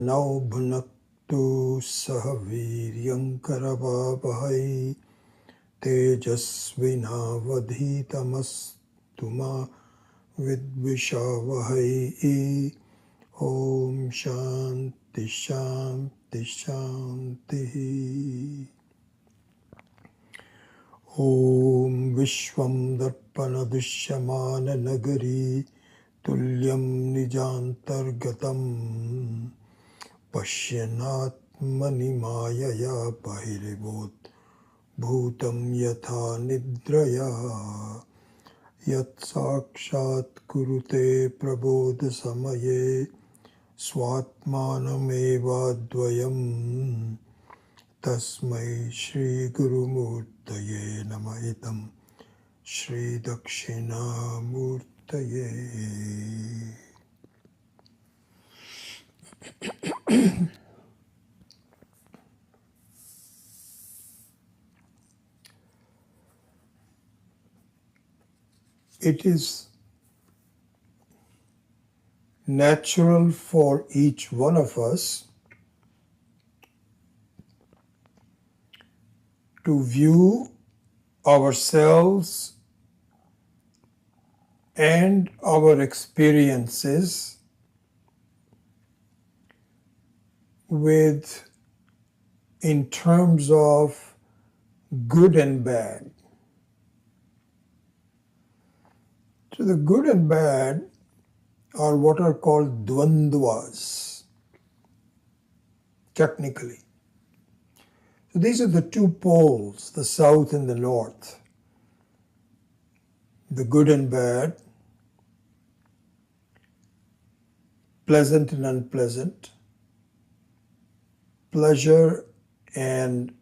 नौ भुनक्तु सह वीर्यं करवावहै तेजस्विनावधीतमस्तु मा विद्विषावहै ॐ शान्ति शान्ति शान्तिः ॐ विश्वं दर्पणदृश्यमाननगरी तुल्यं निजान्तर्गतम् पश्यन्नात्मनि मायया बहिर्भूत भूतं यथा निद्रया यत् साक्षात् कुरुते प्रबोधसमये स्वात्मानमेवाद्वयम् तस्मै श्रीगुरुमूर्तये नमः इदं श्रीदक्षिणामूर्तये. It is natural for each one of us to view ourselves and our experiences in terms of good and bad. So the good and bad are what are called dvandvas, technically. So these are the two poles, the south and the north. The good and bad, pleasant and unpleasant, pleasure and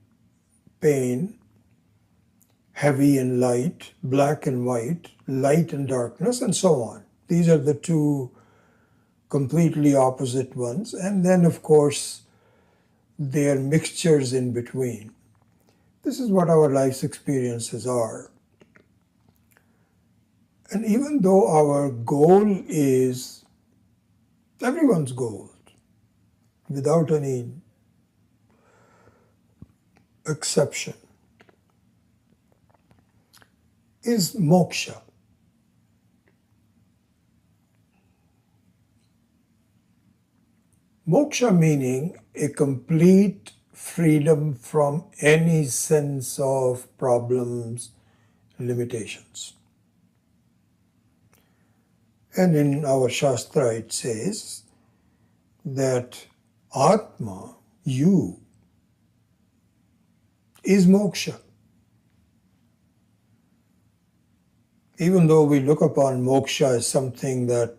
pain, heavy and light, black and white, light and darkness, and so on. These are the two completely opposite ones. And then, of course, there are mixtures in between. This is what our life's experiences are. And even though our goal is everyone's goal, without any exception, is moksha. Moksha meaning a complete freedom from any sense of problems, limitations. And in our Shastra it says that Atma, you, is moksha. Even though we look upon moksha as something that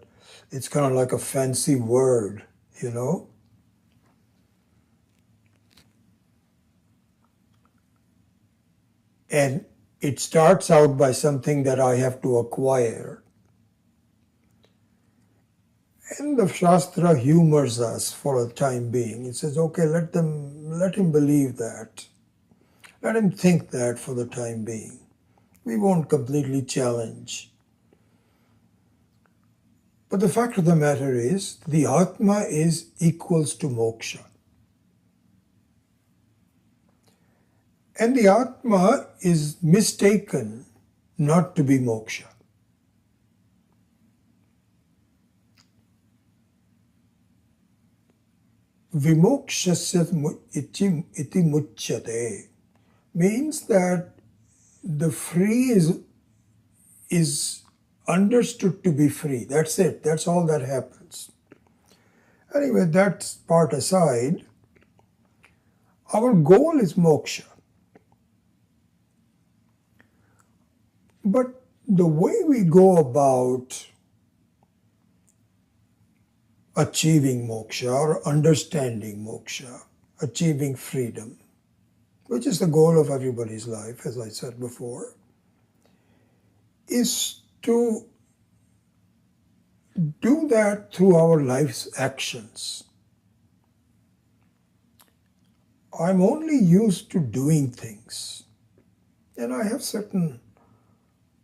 it's kind of like a fancy word, you know. And it starts out by something that I have to acquire. And the Shastra humors us for the time being. It says, okay, let him believe that. Let him think that for the time being. We won't completely challenge. But the fact of the matter is, the Atma is equals to moksha. And the Atma is mistaken not to be moksha. Vimokshasya iti muchyate means that the free is understood to be free. That's it. That's all that happens. Anyway, that part aside, our goal is moksha. But the way we go about achieving moksha or understanding moksha, achieving freedom, which is the goal of everybody's life, as I said before, is to do that through our life's actions. I'm only used to doing things, and I have certain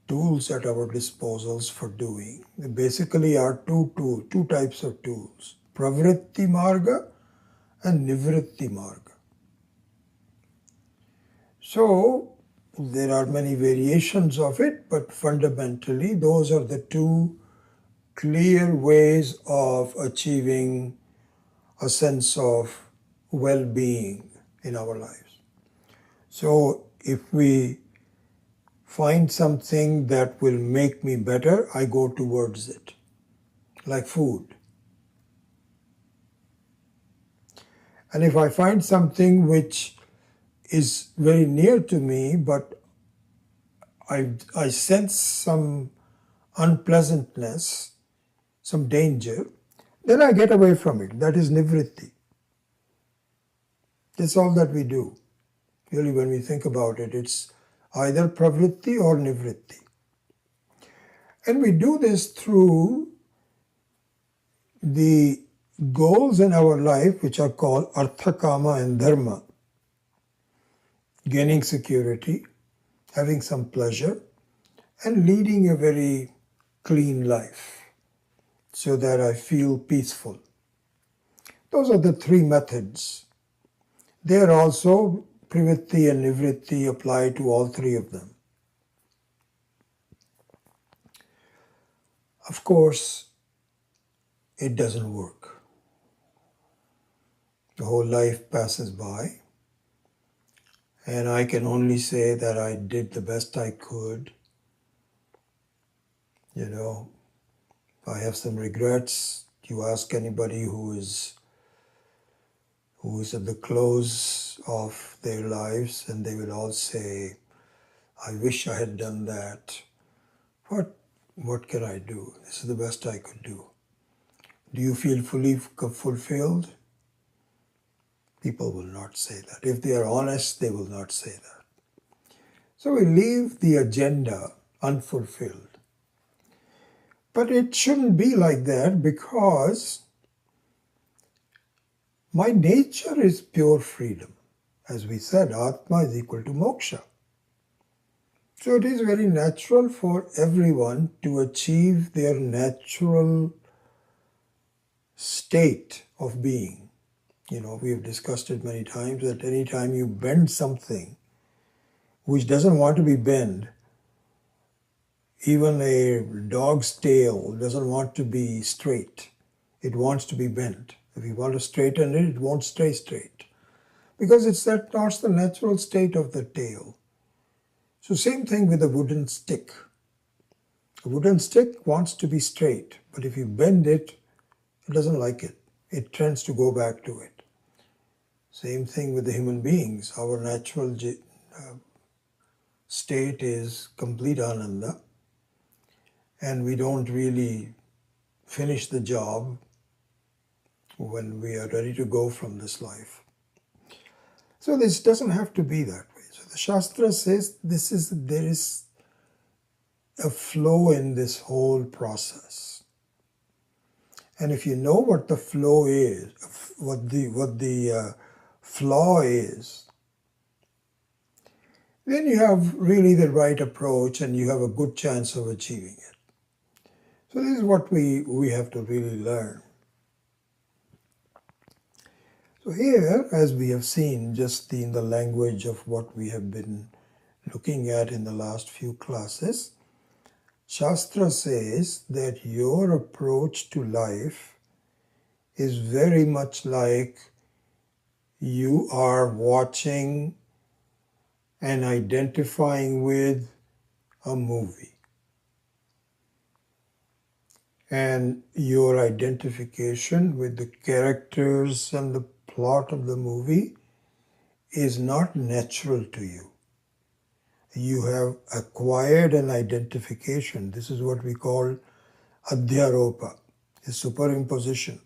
tools at our disposals for doing. There basically are two types of tools. Pravritti marga and Nivritti Marga. So there are many variations of it, but fundamentally those are the two clear ways of achieving a sense of well-being in our lives. So if we find something that will make me better, I go towards it, like food. And if I find something which is very near to me, but I sense some unpleasantness, some danger, then I get away from it. That is nivritti. That's all that we do. Really, when we think about it, it's either pravritti or nivritti. And we do this through the goals in our life, which are called artha, kama, and dharma. Gaining security, having some pleasure, and leading a very clean life so that I feel peaceful. Those are the three methods. There also, pravritti and nivritti apply to all three of them. Of course, it doesn't work. The whole life passes by, and I can only say that I did the best I could. You know, I have some regrets. You ask anybody who is at the close of their lives, and they will all say, I wish I had done that. What can I do? This is the best I could do. Do you feel fully fulfilled? People will not say that. If they are honest, they will not say that. So we leave the agenda unfulfilled. But it shouldn't be like that, because my nature is pure freedom. As we said, Atma is equal to moksha. So it is very natural for everyone to achieve their natural state of being. You know, we have discussed it many times that anytime you bend something which doesn't want to be bent, even a dog's tail doesn't want to be straight. It wants to be bent. If you want to straighten it, it won't stay straight, because that's the natural state of the tail. So same thing with a wooden stick. A wooden stick wants to be straight, but if you bend it, it doesn't like it. It tends to go back to it. Same thing with the human beings. Our natural state is complete ananda, and we don't really finish the job when we are ready to go from this life. So this doesn't have to be that way. So the Shastra says there is a flow in this whole process. And if you know what the flow is, what the flaw is, then you have really the right approach and you have a good chance of achieving it. So this is what we have to really learn. So here, as we have seen, just in the language of what we have been looking at in the last few classes, Shastra says that your approach to life is very much like you are watching and identifying with a movie. And your identification with the characters and the plot of the movie is not natural to you. You have acquired an identification. This is what we call adhyaropa, a superimposition.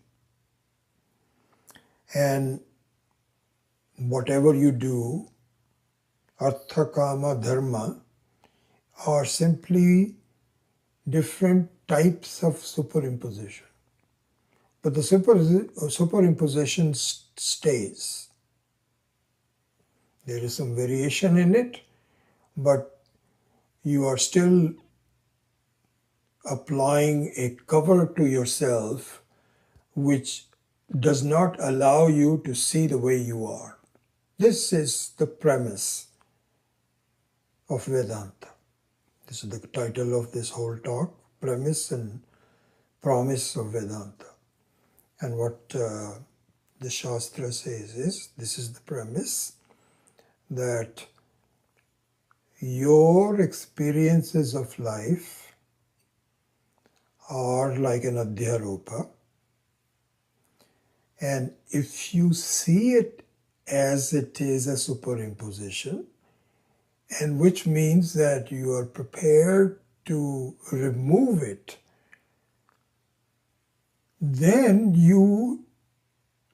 And whatever you do, artha, kama, dharma, are simply different types of superimposition. But the superimposition stays. There is some variation in it, but you are still applying a cover to yourself which does not allow you to see the way you are. This is the premise of Vedanta. This is the title of this whole talk, Premise and Promise of Vedanta. And what the Shastra says is, this is the premise, that your experiences of life are like an adhyaropa, and if you see it as it is a superimposition, and which means that you are prepared to remove it, then you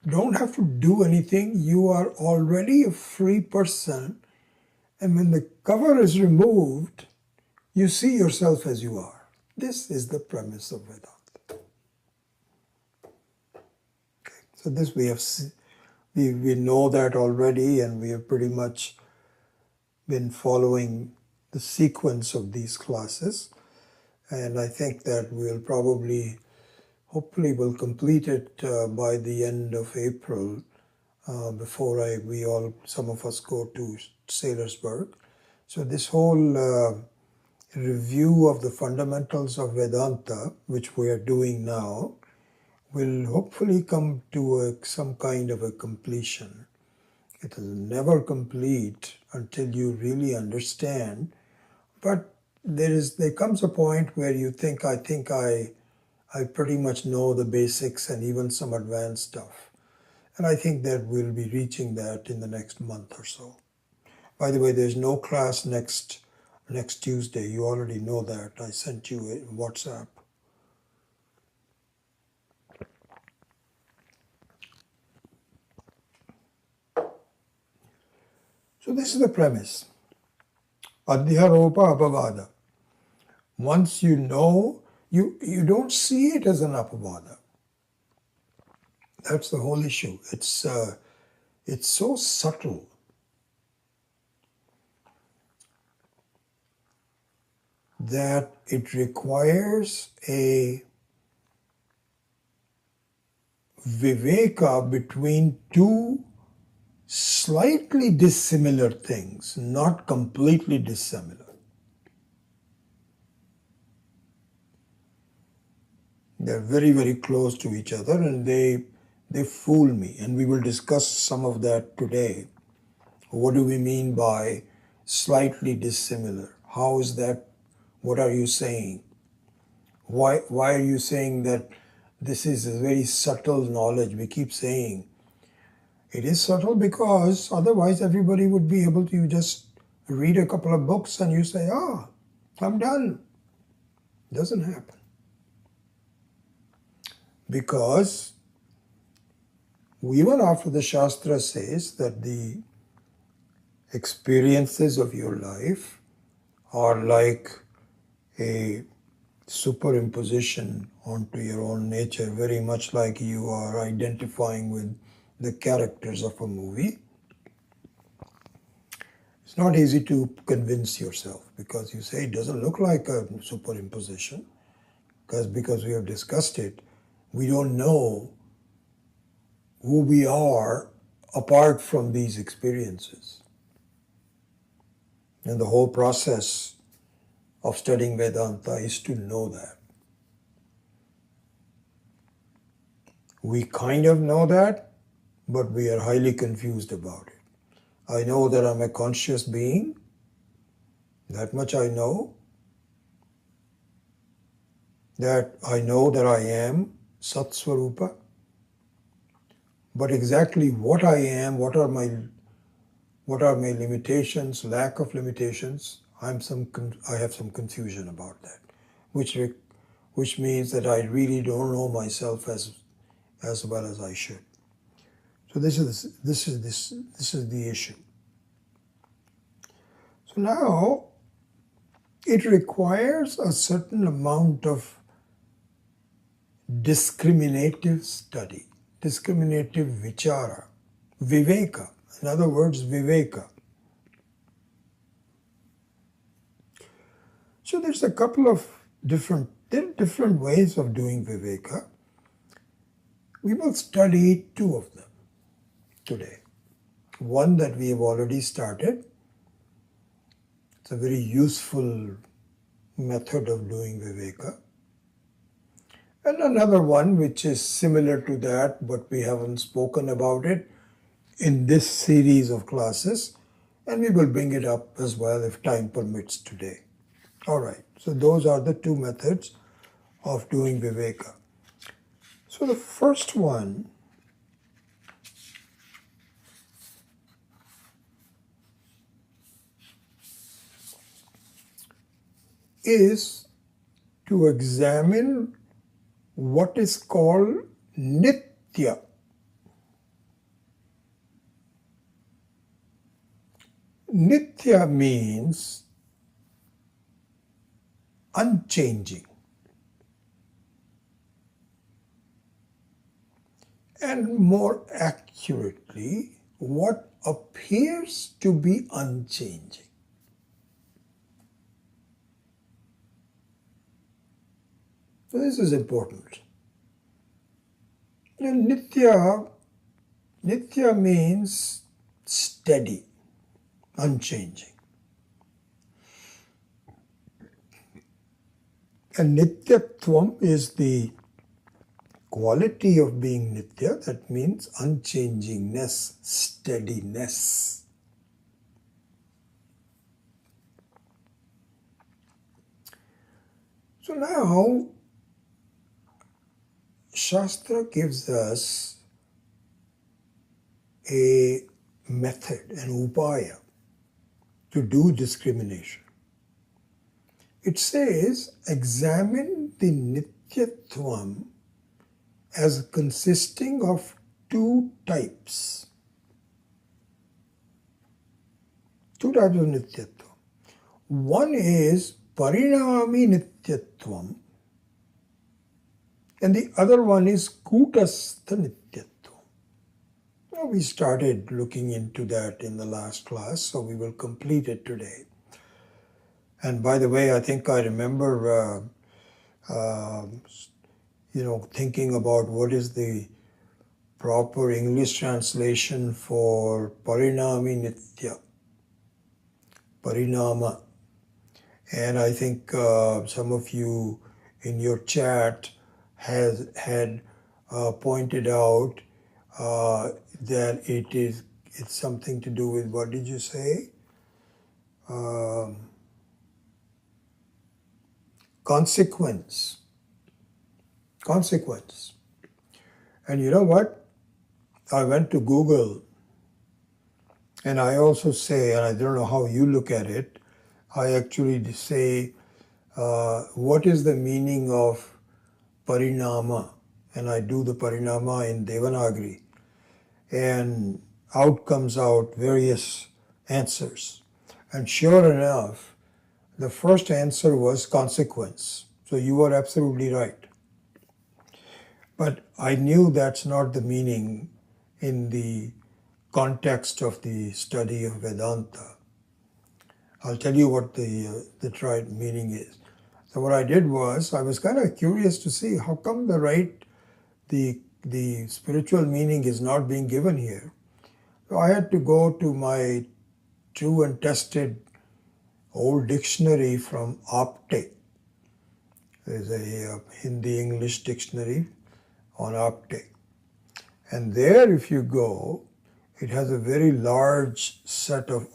don't have to do anything. You are already a free person, and when the cover is removed, you see yourself as you are. This is the premise of Vedanta. Okay. So this we know that already, and we have pretty much been following the sequence of these classes, and I think that we'll probably, hopefully we'll complete it by the end of April, before some of us go to Sailorsburg. So this whole review of the fundamentals of Vedanta, which we are doing now, will hopefully come to some kind of a completion. It is never complete until you really understand, but there comes a point where you think, I pretty much know the basics and even some advanced stuff. And I think that we'll be reaching that in the next month or so. By the way, there's no class next Tuesday. You already know that. I sent you a WhatsApp. So this is the premise. Adhyaropa apavada. Once you know, you don't see it as an apavada. That's the whole issue. It's so subtle that it requires a viveka between two slightly dissimilar things, not completely dissimilar. They're very, very close to each other, and they fool me. And we will discuss some of that today. What do we mean by slightly dissimilar? How is that? What are you saying? Why are you saying that this is a very subtle knowledge? We keep saying it is subtle because otherwise everybody would be able to just read a couple of books and you say, I'm done. Doesn't happen. Because even after the Shastra says that the experiences of your life are like a superimposition onto your own nature, very much like you are identifying with the characters of a movie. It's not easy to convince yourself because you say it doesn't look like a superimposition, because we have discussed it. We don't know who we are apart from these experiences. And the whole process of studying Vedanta is to know that. We kind of know that, but we are highly confused about it. I know that I'm a conscious being. That much I know. That I know that I am Sat Swarupa. But exactly what I am, what are my limitations, lack of limitations, I have some confusion about that, which means that I really don't know myself as well as I should. So this is the issue. So now it requires a certain amount of discriminative study, discriminative vichara, viveka. In other words, viveka. So there's a couple of different ways of doing viveka. We will study two of them today. One that we have already started. It's a very useful method of doing Viveka. And another one which is similar to that, but we haven't spoken about it in this series of classes, and we will bring it up as well if time permits today. All right, so those are the two methods of doing Viveka. So the first one is to examine what is called Nitya. Nitya means unchanging. And more accurately, what appears to be unchanging. So this is important. Nitya means steady, unchanging. And Nityatvam is the quality of being Nitya, that means unchangingness, steadiness. So now, Shastra gives us a method, an upaya, to do discrimination. It says, examine the Nityatvam as consisting of two types. Two types of Nityatvam. One is Parinami Nityatvam, and the other one is Kutastha Nityatvam. Now, we started looking into that in the last class, so we will complete it today. And by the way, I think I remember thinking about what is the proper English translation for Parinami Nitya, Parinama. And I think some of you in your chat had pointed out that it's something to do with, what did you say? Consequence. And you know what? I went to Google, and I also say, and I don't know how you look at it, I actually say, what is the meaning of Parinama? And I do the Parinama in Devanagari. And out comes out various answers. And sure enough, the first answer was consequence. So you were absolutely right. But I knew that's not the meaning in the context of the study of Vedanta. I'll tell you what the right meaning is. So what I did was, I was kind of curious to see how come the spiritual meaning is not being given here. So I had to go to my true and tested old dictionary from Apte. There's a Hindi-English dictionary on Apte. And there, if you go, it has a very large set of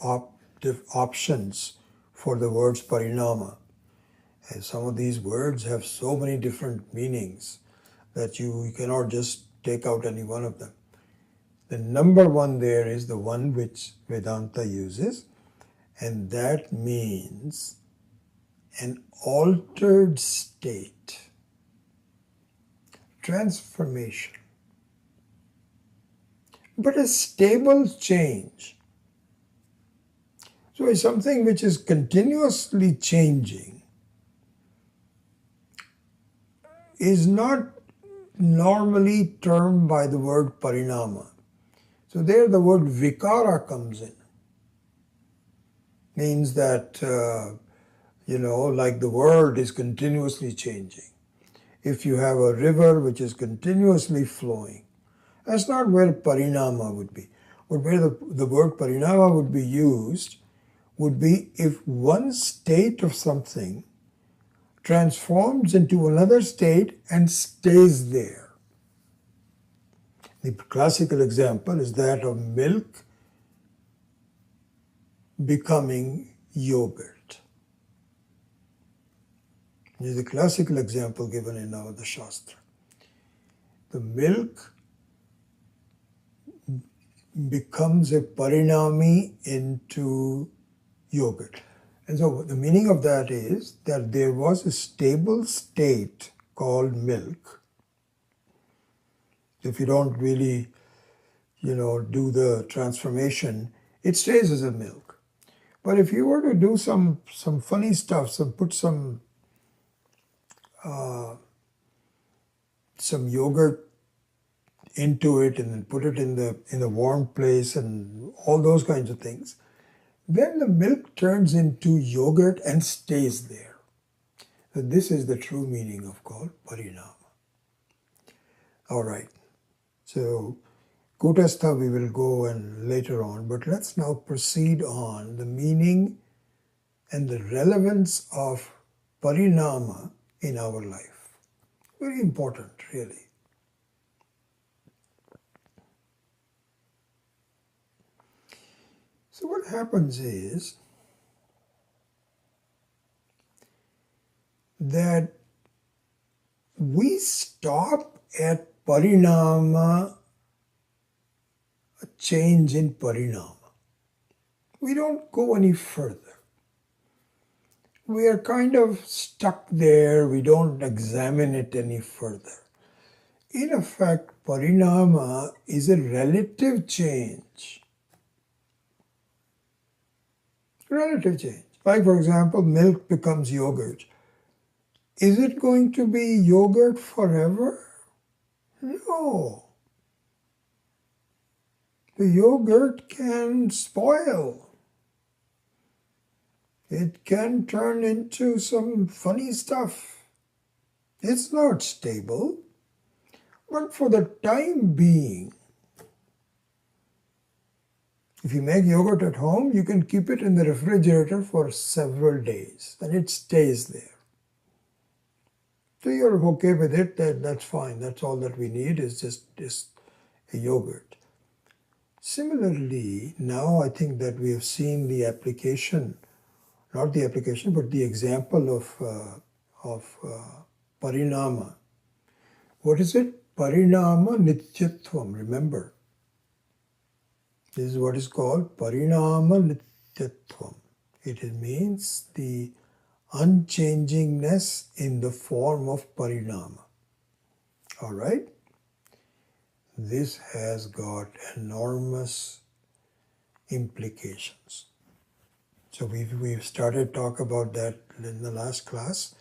options for the words parinama. And some of these words have so many different meanings that you cannot just take out any one of them. The number one there is the one which Vedanta uses, and that means an altered state, transformation, but a stable change. So it's something which is continuously changing, is not normally termed by the word parinama. So there the word vikara comes in. Means that, like the world is continuously changing. if you have a river which is continuously flowing. That's not where parinama would be. But where the word parinama would be used would be if one state of something transforms into another state and stays there. The classical example is that of milk becoming yogurt. This is the classical example given in our the Shastra. The milk becomes a parinami into yogurt. And so the meaning of that is that there was a stable state called milk. If you don't really, do the transformation, it stays as a milk. But if you were to do some funny stuff, put some yogurt into it and then put it in the warm place and all those kinds of things, then the milk turns into yogurt and stays there. So this is the true meaning of called parinama. All right. So Kutastha we will go and later on, but let's now proceed on the meaning and the relevance of parinama in our life. Very important, really. So what happens is that we stop at parinama, a change in parinama. We don't go any further. We are kind of stuck there. We don't examine it any further. In effect, parinama is a relative change. Relative change. Like, for example, milk becomes yogurt. Is it going to be yogurt forever? No. The yogurt can spoil. It can turn into some funny stuff. It's not stable. But for the time being, if you make yogurt at home, you can keep it in the refrigerator for several days and it stays there. So you're okay with it, that's fine. That's all that we need is just a yogurt. Similarly, now I think that we have seen the application, not the application, but the example of parinama. What is it? Parinama nityatvam, remember. This is what is called parinama nityatvam. It means the unchangingness in the form of parinama. All right? This has got enormous implications. So we've started talk about that in the last class,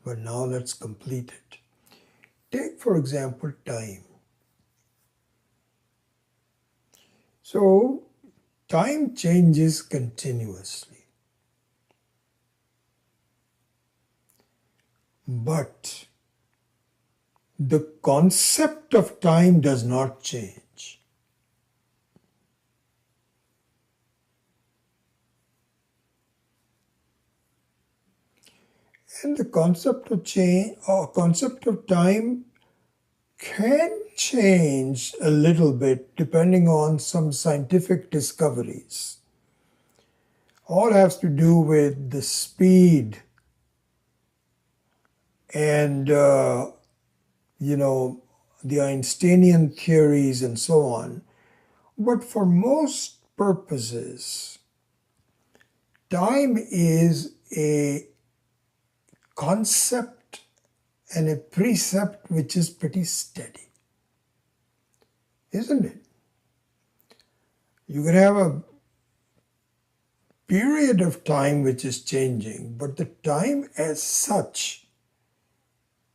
but now let's complete it. Take, for example, time. So, time changes continuously. But the concept of time does not change. And the concept of change or concept of time can change a little bit depending on some scientific discoveries. All has to do with the speed and the Einsteinian theories and so on. But for most purposes, time is a concept and a precept which is pretty steady, isn't it? You can have a period of time which is changing, but the time as such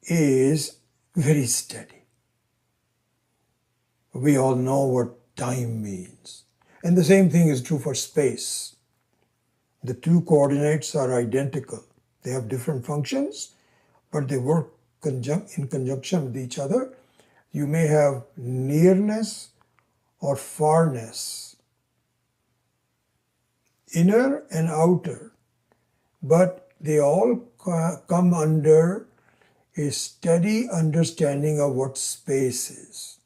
is very steady. We all know what time means. And the same thing is true for space. The two coordinates are identical. They have different functions, but they work in conjunction with each other. You may have nearness or farness, inner and outer, but they all come under a steady understanding of what space is.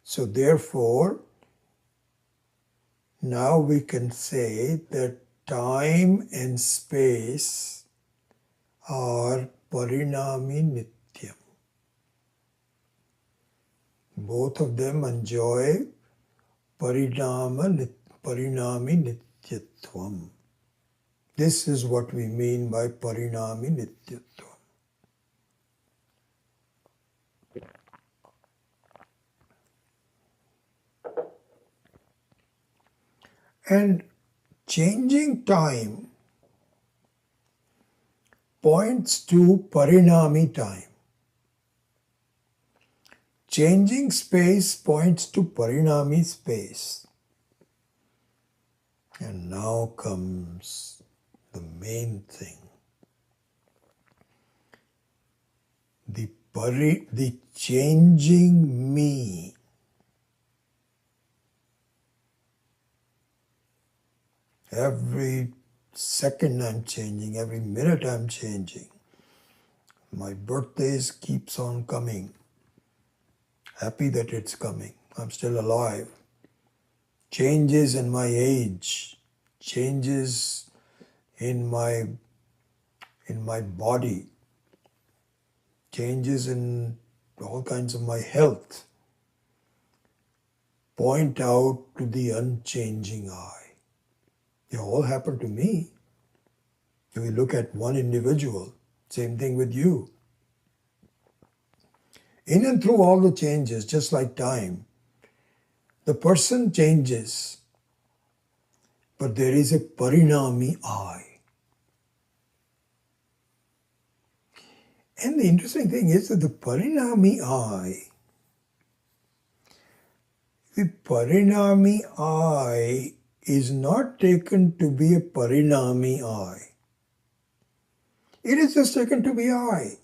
So therefore, now we can say that time and space are parinami nityam. Both of them enjoy parinami nityatvam. This is what we mean by parinami nityatvam. And changing time points to parinami time. Changing space points to parinami space. And now comes the main thing. The changing me. Every second I'm changing, every minute I'm changing. My birthdays keeps on coming. Happy that it's coming. I'm still alive. Changes in my age, changes in my body, changes in all kinds of my health point out to the unchanging I. They all happen to me. If we look at one individual, same thing with you. In and through all the changes, just like time, the person changes, but there is a parinami I. And the interesting thing is that the parinami I is not taken to be a parinami I. It is just taken to be I.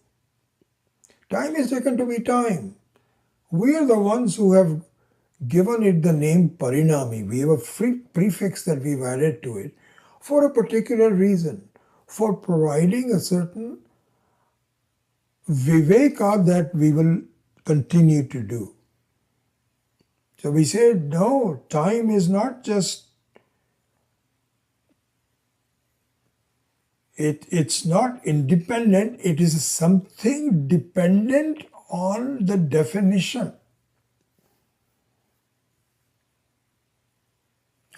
Time is taken to be time. We are the ones who have given it the name parinami. We have a prefix that we've added to it for a particular reason, for providing a certain viveka that we will continue to do. So we say, no, time is not just, it's not independent, it is something dependent on the definition.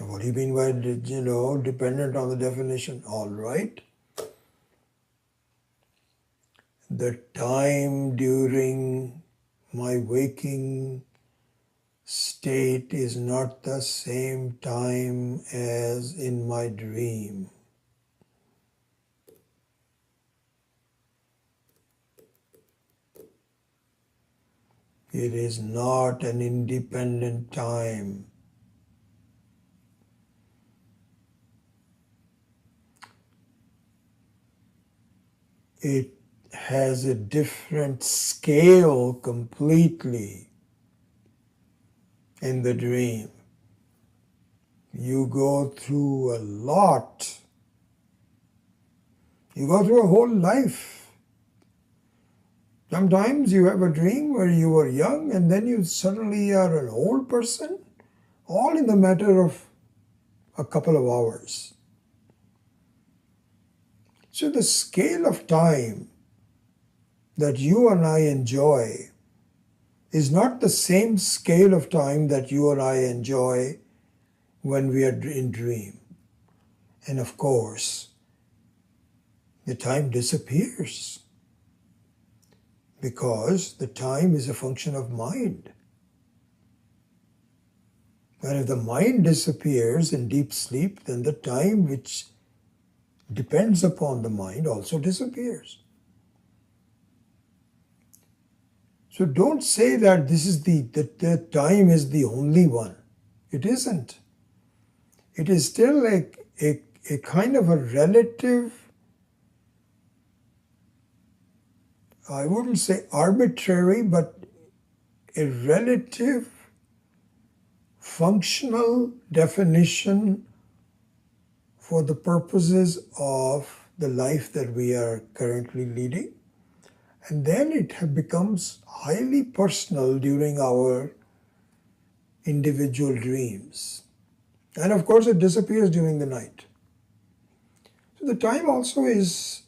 What do you mean by, dependent on the definition? All right. The time during my waking state is not the same time as in my dream. It is not an independent time. It has a different scale completely in the dream. You go through a lot. You go through a whole life. Sometimes you have a dream where you were young and then you suddenly are an old person, all in the matter of a couple of hours. So the scale of time that you and I enjoy is not the same scale of time that you and I enjoy when we are in dream. And of course, the time disappears because the time is a function of mind. And if the mind disappears in deep sleep, then the time which depends upon the mind also disappears. So don't say that this is the time is the only one. It isn't. It is still a kind of a relative I wouldn't say arbitrary, but a relative functional definition for the purposes of the life that we are currently leading. And then it becomes highly personal during our individual dreams. And of course, it disappears during the night. So the time also is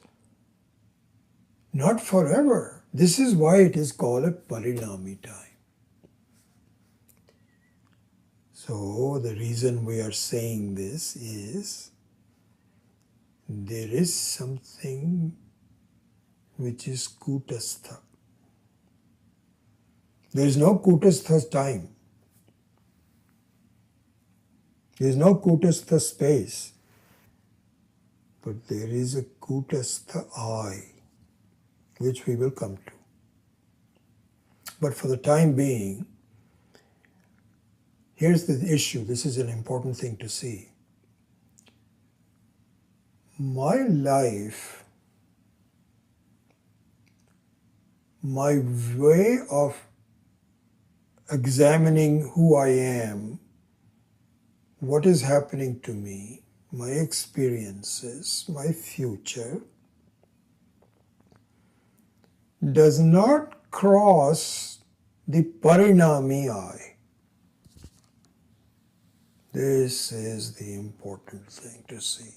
not forever. This is why it is called a parinami time. So the reason we are saying this is there is something which is kutastha. There is no kutastha time. There is no kutastha space. But there is a kutastha I, which we will come to. But for the time being, here's the issue. This is an important thing to see. My life, my way of examining who I am, what is happening to me, my experiences, my future, does not cross the parinami I. This is the important thing to see.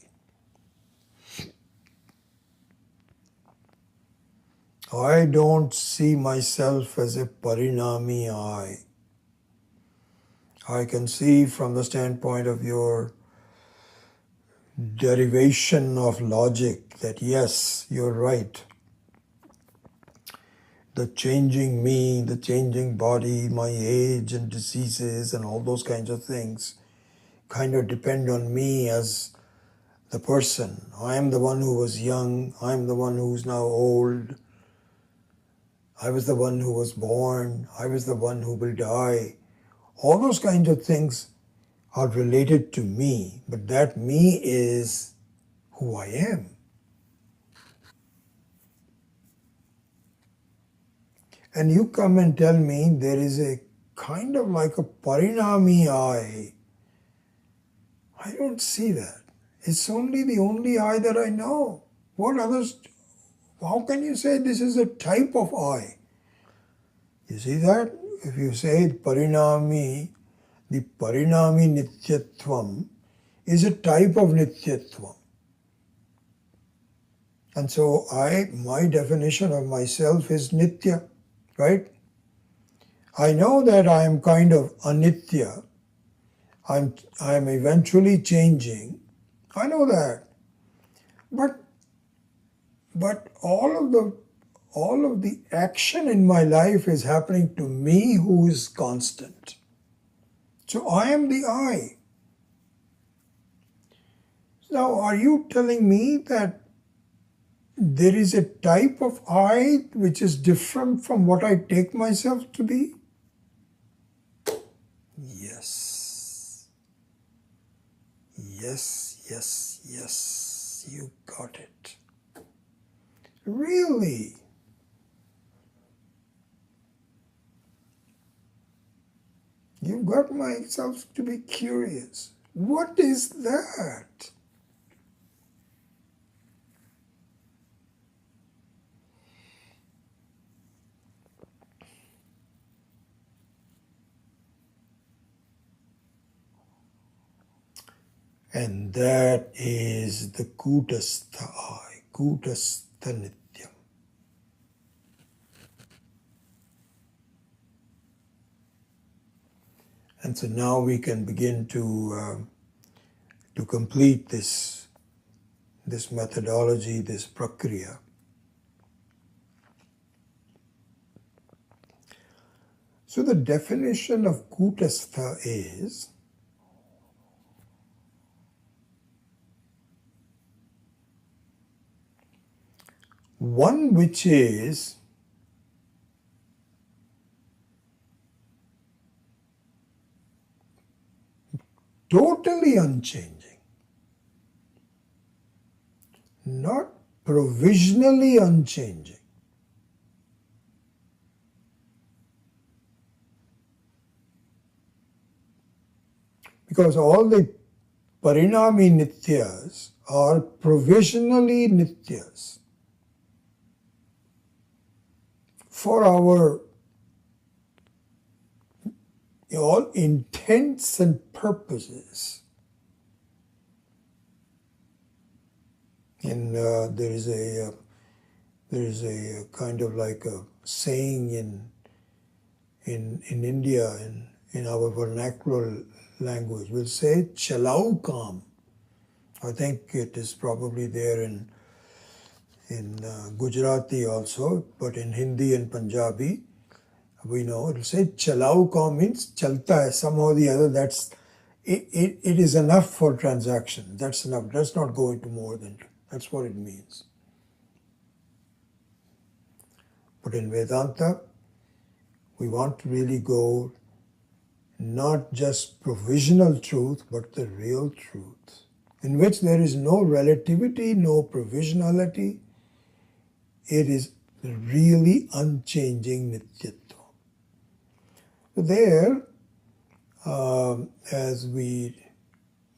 I don't see myself as a parinami I. I can see from the standpoint of your derivation of logic that yes, you're right. The changing me, the changing body, my age and diseases and all those kinds of things kind of depend on me as the person. I am the one who was young. I am the one who's now old. I was the one who was born. I was the one who will die. All those kinds of things are related to me, but that me is who I am. And you come and tell me there is a kind of like a parinami I. I don't see that. It's only the only I that I know. What others? How can you say this is a type of I? You see that? If you say parinami, the parinami nityatvam is a type of nityatvam. And so my definition of myself is nitya, right? I know that I am kind of anitya. I am eventually changing. I know that. But all of the action in my life is happening to me who is constant. So I am the I. Now, are you telling me that there is a type of I which is different from what I take myself to be? Yes. Yes, yes, yes. You got it. Really? You got myself to be curious. What is that? And that is the kutastha I, kutastha nityam. And so now we can begin to complete this methodology, this prakriya. So the definition of kutastha is one which is totally unchanging, not provisionally unchanging. Because all the parinami nityas are provisionally nityas. For our all intents and purposes. And there is a kind of like a saying in India in our vernacular language. We'll say "chalau kam." I think it is probably there in Gujarati also, but in Hindi and Punjabi, we know it'll say "chalau kam" means chalta hai somehow or the other. It is enough for transaction. That's enough. Let's not go into more than that's what it means. But in Vedanta, we want to really go not just provisional truth, but the real truth, in which there is no relativity, no provisionality. It is the really unchanging nityatva. So there, as we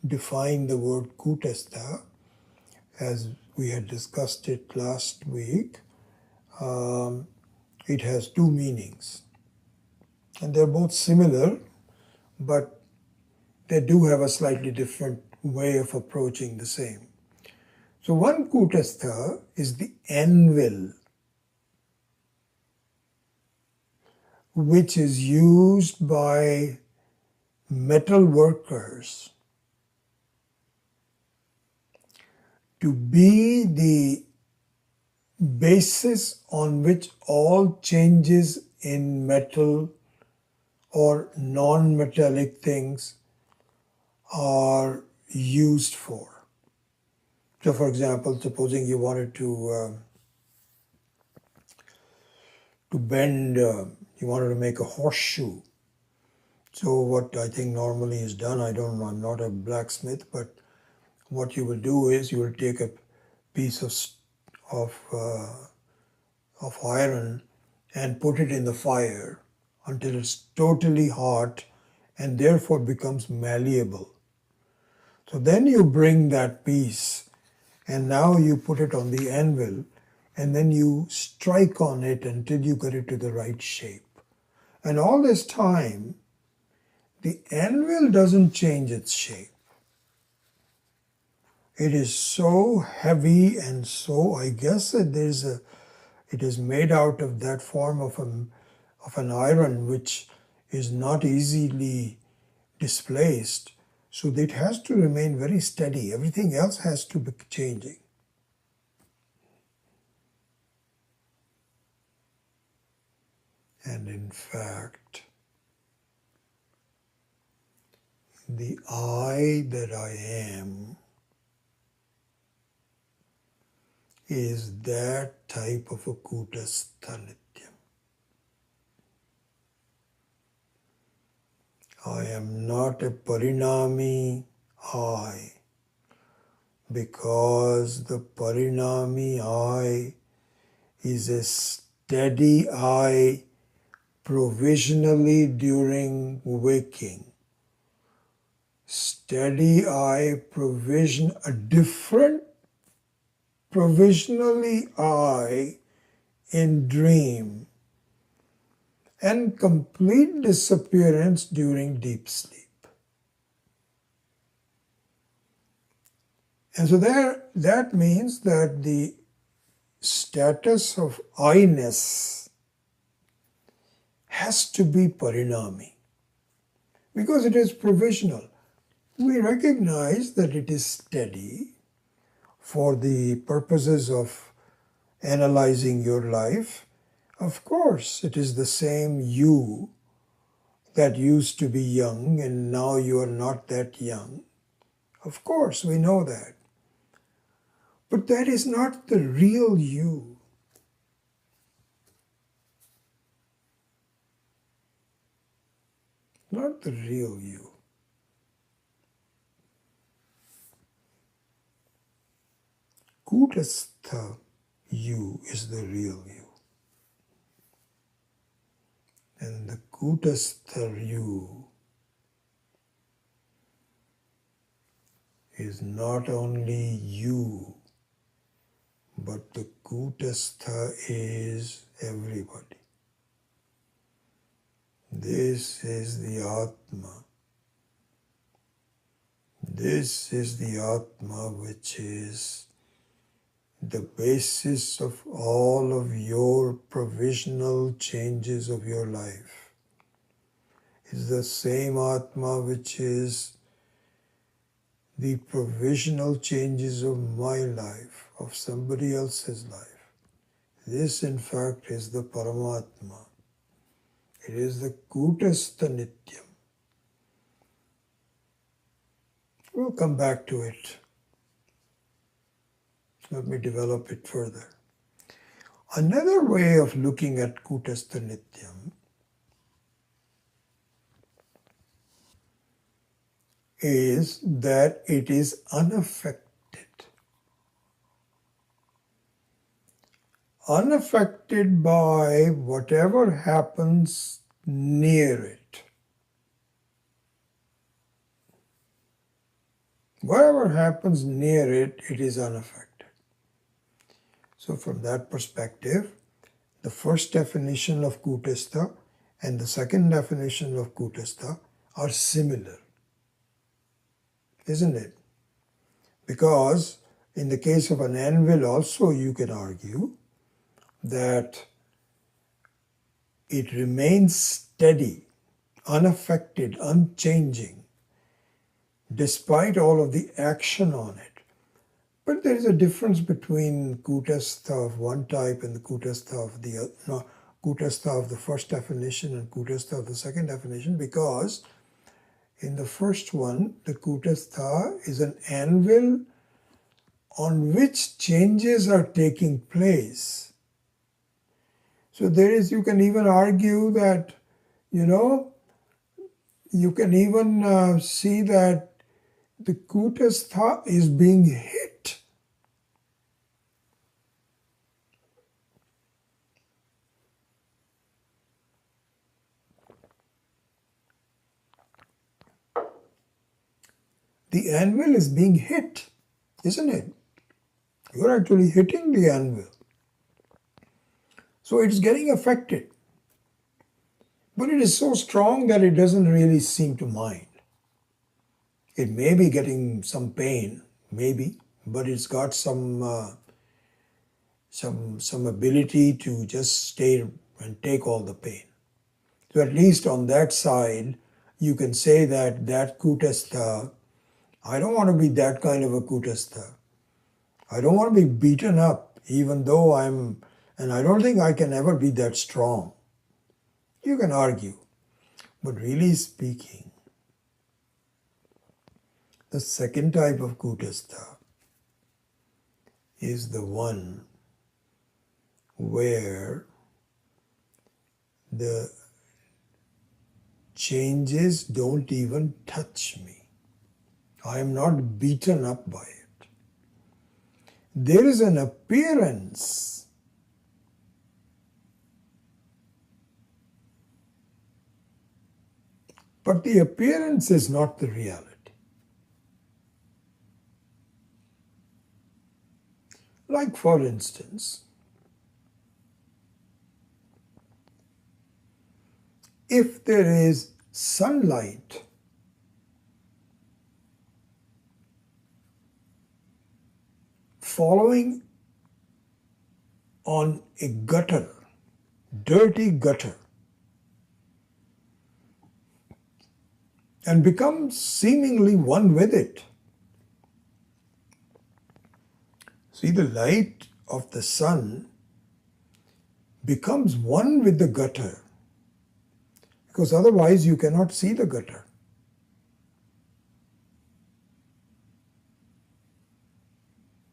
define the word kutastha, as we had discussed it last week, it has two meanings. And they're both similar, but they do have a slightly different way of approaching the same. So one kutastha is the anvil, which is used by metal workers to be the basis on which all changes in metal or non-metallic things are used for. So for example, supposing you wanted to bend, you wanted to make a horseshoe. So what I think normally is done, I'm not a blacksmith, but what you will do is you will take a piece of iron and put it in the fire until it's totally hot and therefore becomes malleable. So then you bring that piece and now you put it on the anvil and then you strike on it until you get it to the right shape. And all this time, the anvil doesn't change its shape. It is so heavy and so, I guess it is made out of that form of an iron which is not easily displaced. So it has to remain very steady. Everything else has to be changing. And in fact, the I that I am is that type of a kutastha nityam. I am not a parinami I, because the parinami I is a steady I provisionally during waking. Steady I provision, a different provisionally I in dream, and complete disappearance during deep sleep. And so that means that the status of I-ness has to be parinami, because it is provisional. We recognize that it is steady for the purposes of analyzing your life. Of course, it is the same you that used to be young and now you are not that young. Of course, we know that. But that is not the real you. Not the real you. Kutastha you is the real you. And the kutastha you is not only you, but the Kutastha is everybody. This is the Atma. This is the Atma which is the basis of all of your provisional changes of your life. It's the same Atma which is the provisional changes of my life, of somebody else's life. This in fact is the Paramatma. It is the Kutastha Nityam. We'll come back to it. Let me develop it further. Another way of looking at Kutastha Nityam is that it is unaffected. Unaffected by whatever happens near it. Whatever happens near it, it is unaffected. So from that perspective, the first definition of Kutastha and the second definition of Kutastha are similar, isn't it? Because in the case of an anvil also you can argue that it remains steady, unaffected, unchanging, despite all of the action on it. But there is a difference between Kutastha of one type and the Kutastha of the other, no, Kutastha of the first definition and Kutastha of the second definition, because in the first one, the Kutastha is an anvil on which changes are taking place. So there is, you can even argue that, you can even see that the Kutastha is being hit. The anvil is being hit, isn't it? You're actually hitting the anvil. So it's getting affected. But it is so strong that it doesn't really seem to mind. It may be getting some pain, maybe, but it's got some ability to just stay and take all the pain. So at least on that side, you can say that Kutastha, I don't want to be that kind of a Kutastha. I don't want to be beaten up, even though and I don't think I can ever be that strong. You can argue. But really speaking, the second type of Kutastha is the one where the changes don't even touch me. I am not beaten up by it. There is an appearance, but the appearance is not the reality. Like for instance, if there is sunlight following on a gutter, dirty gutter, and becomes seemingly one with it. See, the light of the sun becomes one with the gutter, because otherwise you cannot see the gutter.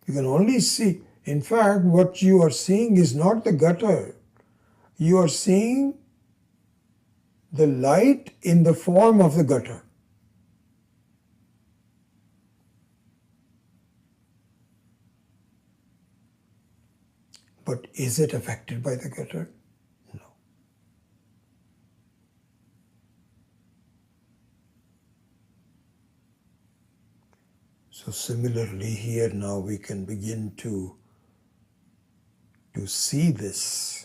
You can only see, in fact, what you are seeing is not the gutter. You are seeing the light in the form of the gutter. But is it affected by the gutter? No. So similarly here now we can begin to see this.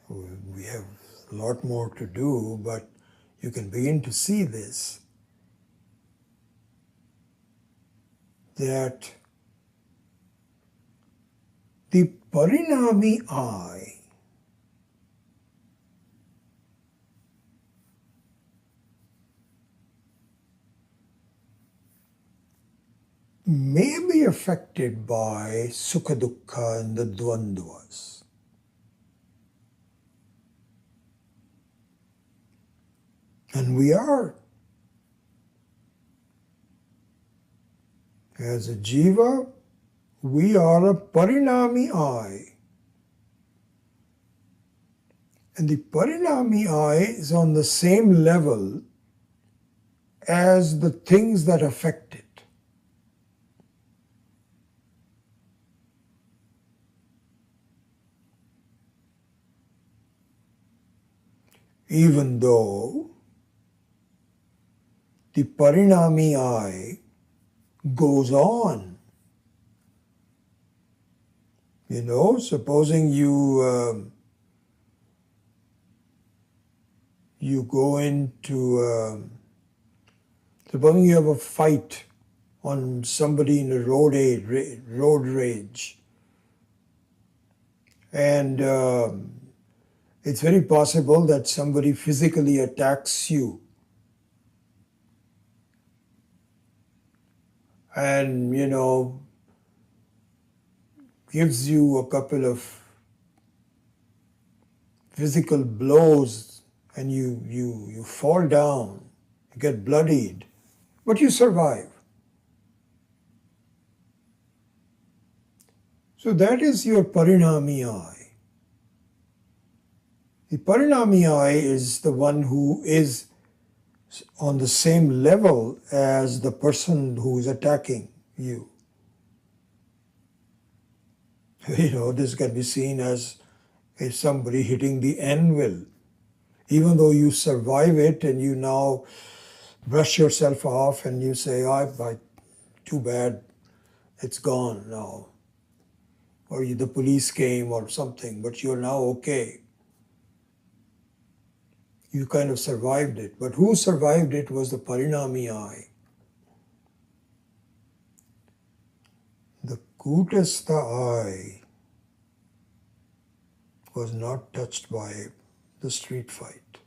We have a lot more to do, but you can begin to see this, that the parinami I may be affected by sukha dukkha and the dvandvas. And we are. As a jiva, we are a parinami I. And the parinami I is on the same level as the things that affect it. Even though the parinami I goes on. You know, supposing you go into, supposing you have a fight on somebody in a road rage, and it's very possible that somebody physically attacks you. And, you know, gives you a couple of physical blows and you fall down, you get bloodied, but you survive. So that is your parinami I. The parinami I is the one who is on the same level as the person who is attacking you. You know, this can be seen as somebody hitting the anvil. Even though you survive it and you now brush yourself off and you say, too bad, it's gone now. Or the police came or something, but you're now okay. You kind of survived it. But who survived it was the parinami I. The kutastha I was not touched by the street fight.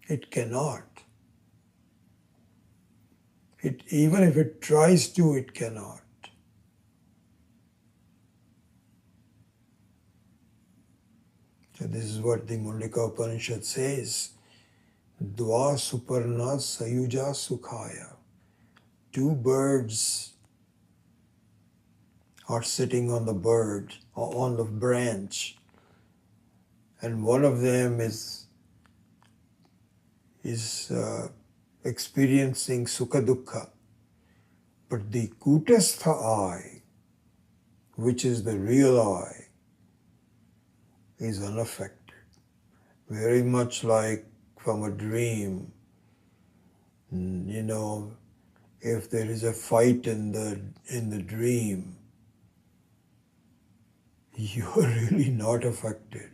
It cannot. Even if it tries to, it cannot. So this is what the Mundaka Upanishad says. Dva suparna sayuja sukhaya. Two birds are sitting on the branch, and one of them is experiencing sukha dukkha, but the kutastha I, which is the real I, is unaffected. Very much like from a dream. You know, if there is a fight in the dream, you are really not affected.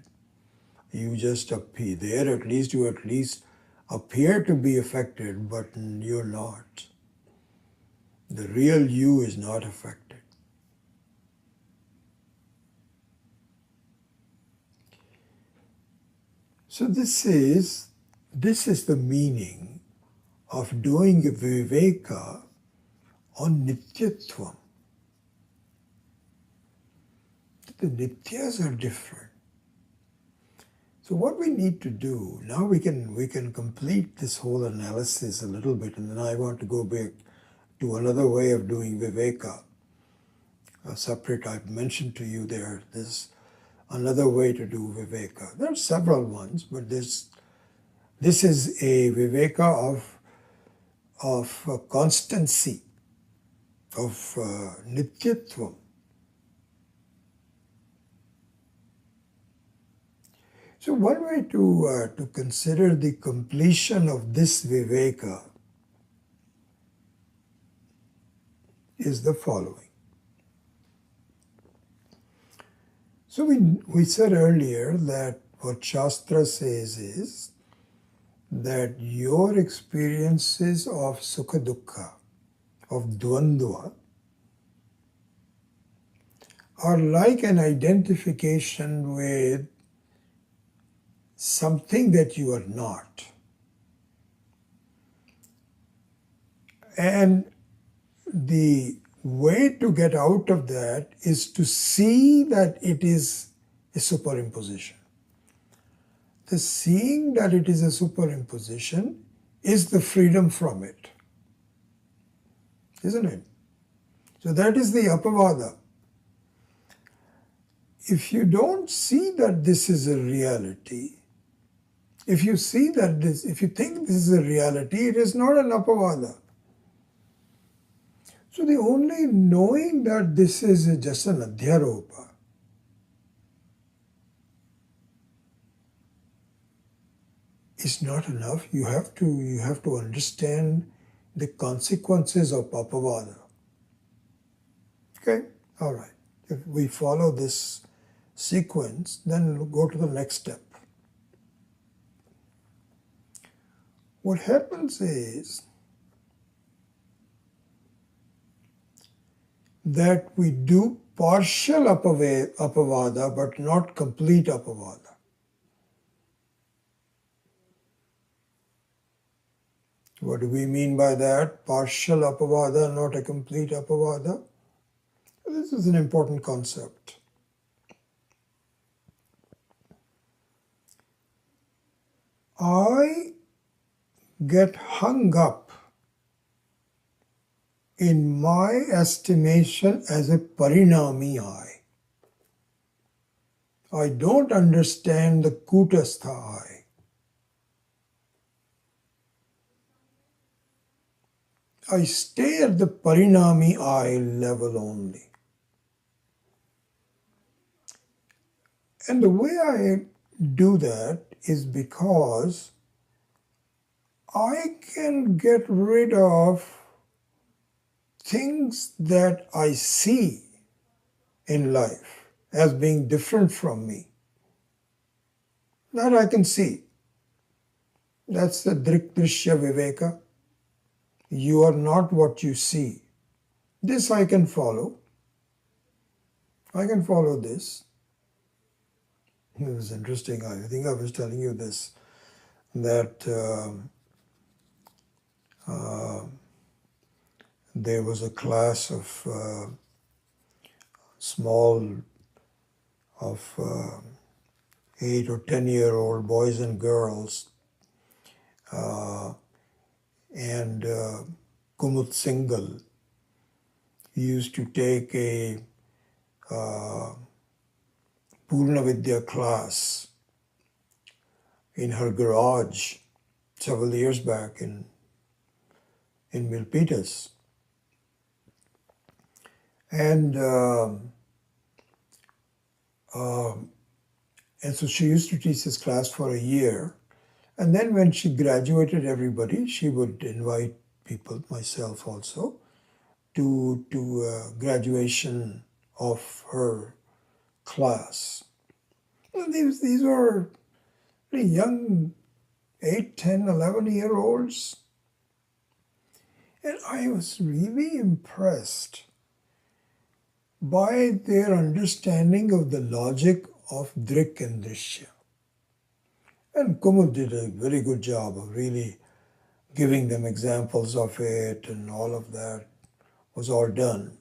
You just appear there. You at least appear to be affected, but you're not. The real you is not affected. So this is the meaning of doing a viveka on nityatvam. The nityas are different. So what we need to do, now we can complete this whole analysis a little bit, and then I want to go back to another way of doing viveka. A separate, I've mentioned to you there's another way to do viveka. There are several ones, but this is a viveka of constancy, of nityatvam. So one way to consider the completion of this viveka is the following. So we said earlier that what Shastra says is that your experiences of Sukha Dukkha, of Dvandva, are like an identification with something that you are not. And the way to get out of that is to see that it is a superimposition. The seeing that it is a superimposition is the freedom from it, isn't it? So that is the apavada. If you don't see that this is a reality, if you think this is a reality, it is not an apavada. So the only knowing that this is just an adhyaropa is not enough. You have to understand the consequences of apavada. Okay? All right. If we follow this sequence, then we'll go to the next step. What happens is that we do partial apavada but not complete apavada. What do we mean by that? Partial apavada, not a complete apavada? This is an important concept. I get hung up in my estimation as a parinami I. I don't understand the kutastha I. I stay at the parinami I level only. And the way I do that is because I can get rid of things that I see in life as being different from me. That I can see. That's the drishya viveka. You are not what you see. This I can follow. I can follow this. It was interesting. I think I was telling you this, that there was a class of of 8 or 10-year-old boys and girls, and Kumut Singhal used to take a Purna Vidya class in her garage several years back in Milpitas. And so she used to teach this class for a year. And then when she graduated everybody, she would invite people, myself also, to graduation of her class. And these were pretty young, 8, 10, 11-year-olds. And I was really impressed by their understanding of the logic of Drik and Drishya. And Kumud did a very good job of really giving them examples of it, and all of that was all done.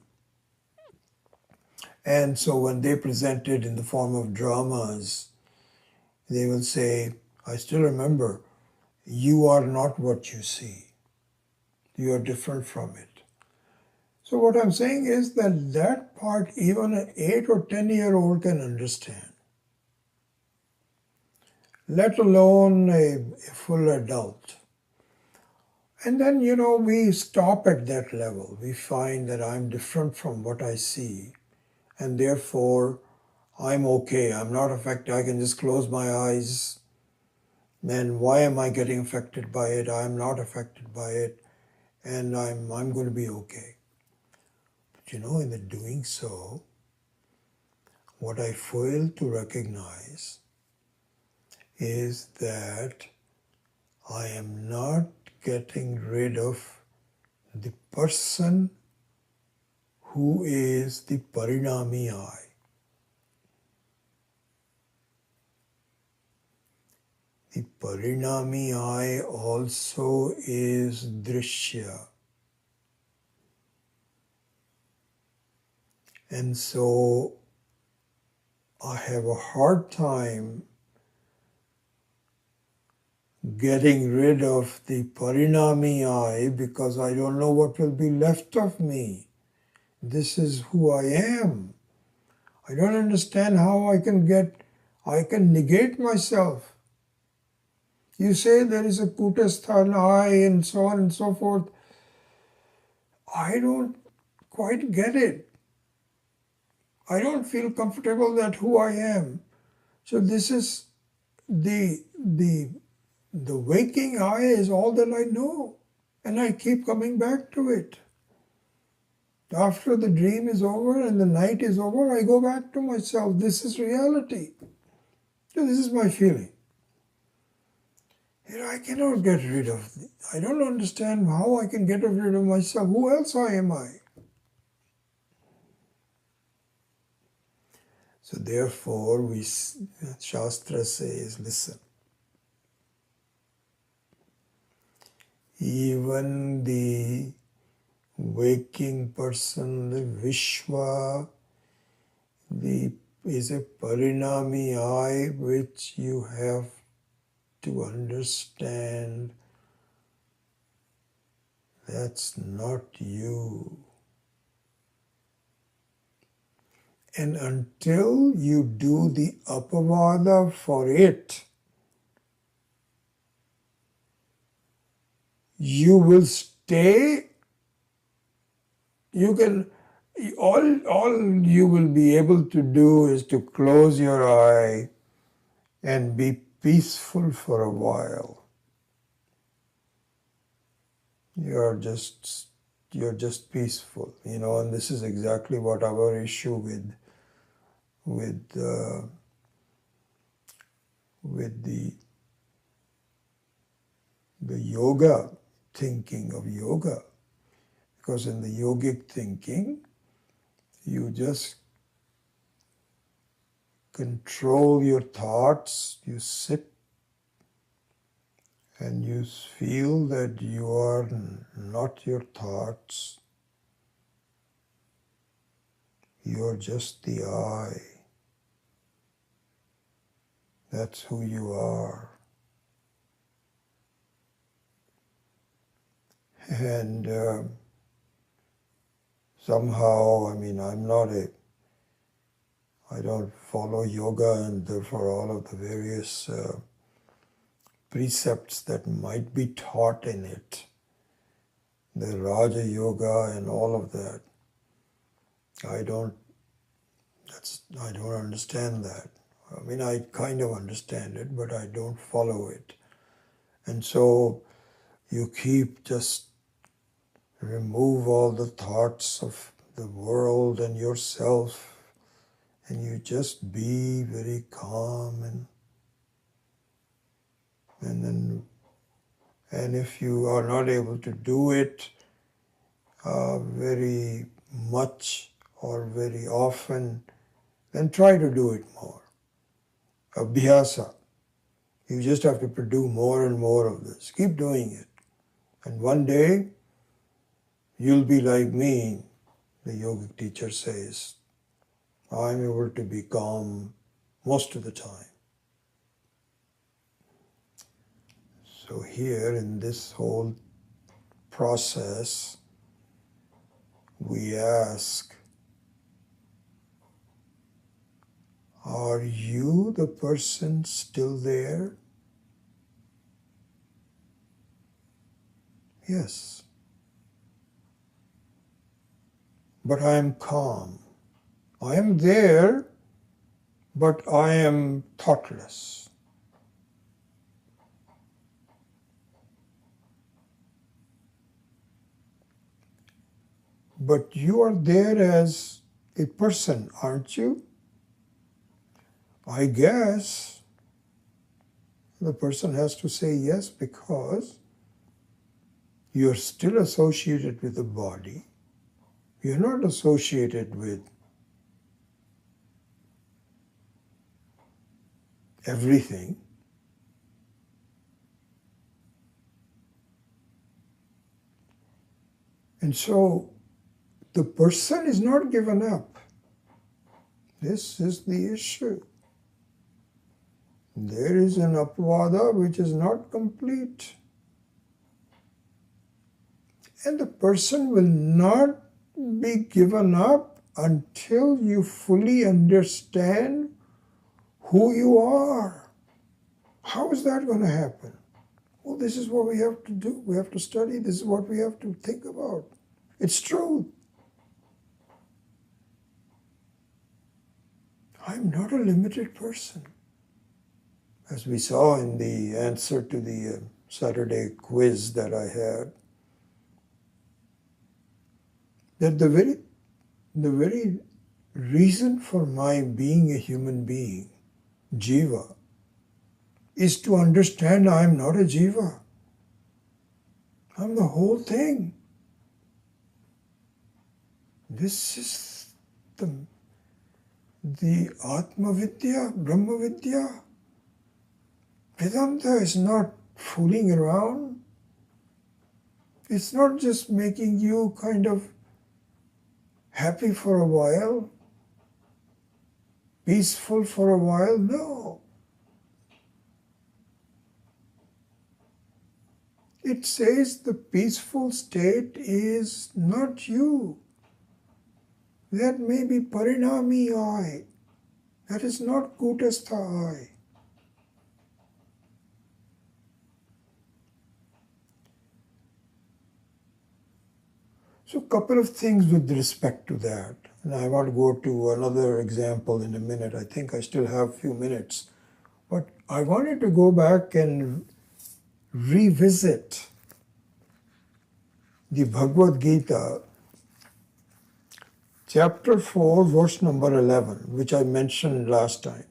And so when they presented in the form of dramas, they will say, I still remember, you are not what you see. You are different from it. So what I'm saying is that part even an 8 or 10-year-old can understand, let alone a full adult. And then, we stop at that level. We find that I'm different from what I see, and therefore I'm okay. I'm not affected. I can just close my eyes. Then why am I getting affected by it? I'm not affected by it, and I'm going to be okay. in the doing so, what I fail to recognize is that I am not getting rid of the person who is the parinami I. The parinami I also is drishya. And so I have a hard time getting rid of the parinami I because I don't know what will be left of me. This is who I am. I don't understand how I can negate myself. You say there is a kutasthan I and so on and so forth. I don't quite get it. I don't feel comfortable that who I am. So this is the waking I is all that I know. And I keep coming back to it. After the dream is over and the night is over, I go back to myself. This is reality. So this is my feeling. I cannot get rid of it. I don't understand how I can get rid of myself. Who else am I? So therefore, Shastra says, listen, even the waking person, the Vishwa, is a parinami I which you have to understand. That's not you. And until you do the apavada for it, you will stay. All you will be able to do is to close your eye and be peaceful for a while. You're just peaceful, and this is exactly what our issue with the yoga thinking of yoga. Because in the yogic thinking, you just control your thoughts, you sit and you feel that you are not your thoughts, you are just the I. That's who you are. And somehow, I don't follow yoga, and therefore all of the various precepts that might be taught in it, the Raja Yoga and all of that, I don't understand that. I kind of understand it, but I don't follow it. And so you just remove all the thoughts of the world and yourself, and you just be very calm and if you are not able to do it very much or very often, then try to do it more. Abhyasa. You just have to do more and more of this. Keep doing it. And one day, you'll be like me, the yogic teacher says. I'm able to be calm most of the time. So here in this whole process, we ask, are you the person still there? Yes. But I am calm. I am there, but I am thoughtless. But you are there as a person, aren't you? I guess the person has to say yes, because you're still associated with the body. You're not associated with everything. And so the person is not given up. This is the issue. There is an apavada which is not complete. And the person will not be given up until you fully understand who you are. How is that going to happen? Well, this is what we have to do. We have to study. This is what we have to think about. It's truth. I'm not a limited person. As we saw in the answer to the Saturday quiz that I had, that the very reason for my being a human being, jiva, is to understand I am not a jiva. I'm the whole thing. This is the Atma Vidya, Brahma Vidya. Vedanta is not fooling around. It's not just making you kind of happy for a while, peaceful for a while. No. It says the peaceful state is not you. That may be parinami I. That is not kutastha I. So a couple of things with respect to that. And I want to go to another example in a minute. I think I still have a few minutes. But I wanted to go back and revisit the Bhagavad Gita, chapter 4, verse number 11, which I mentioned last time.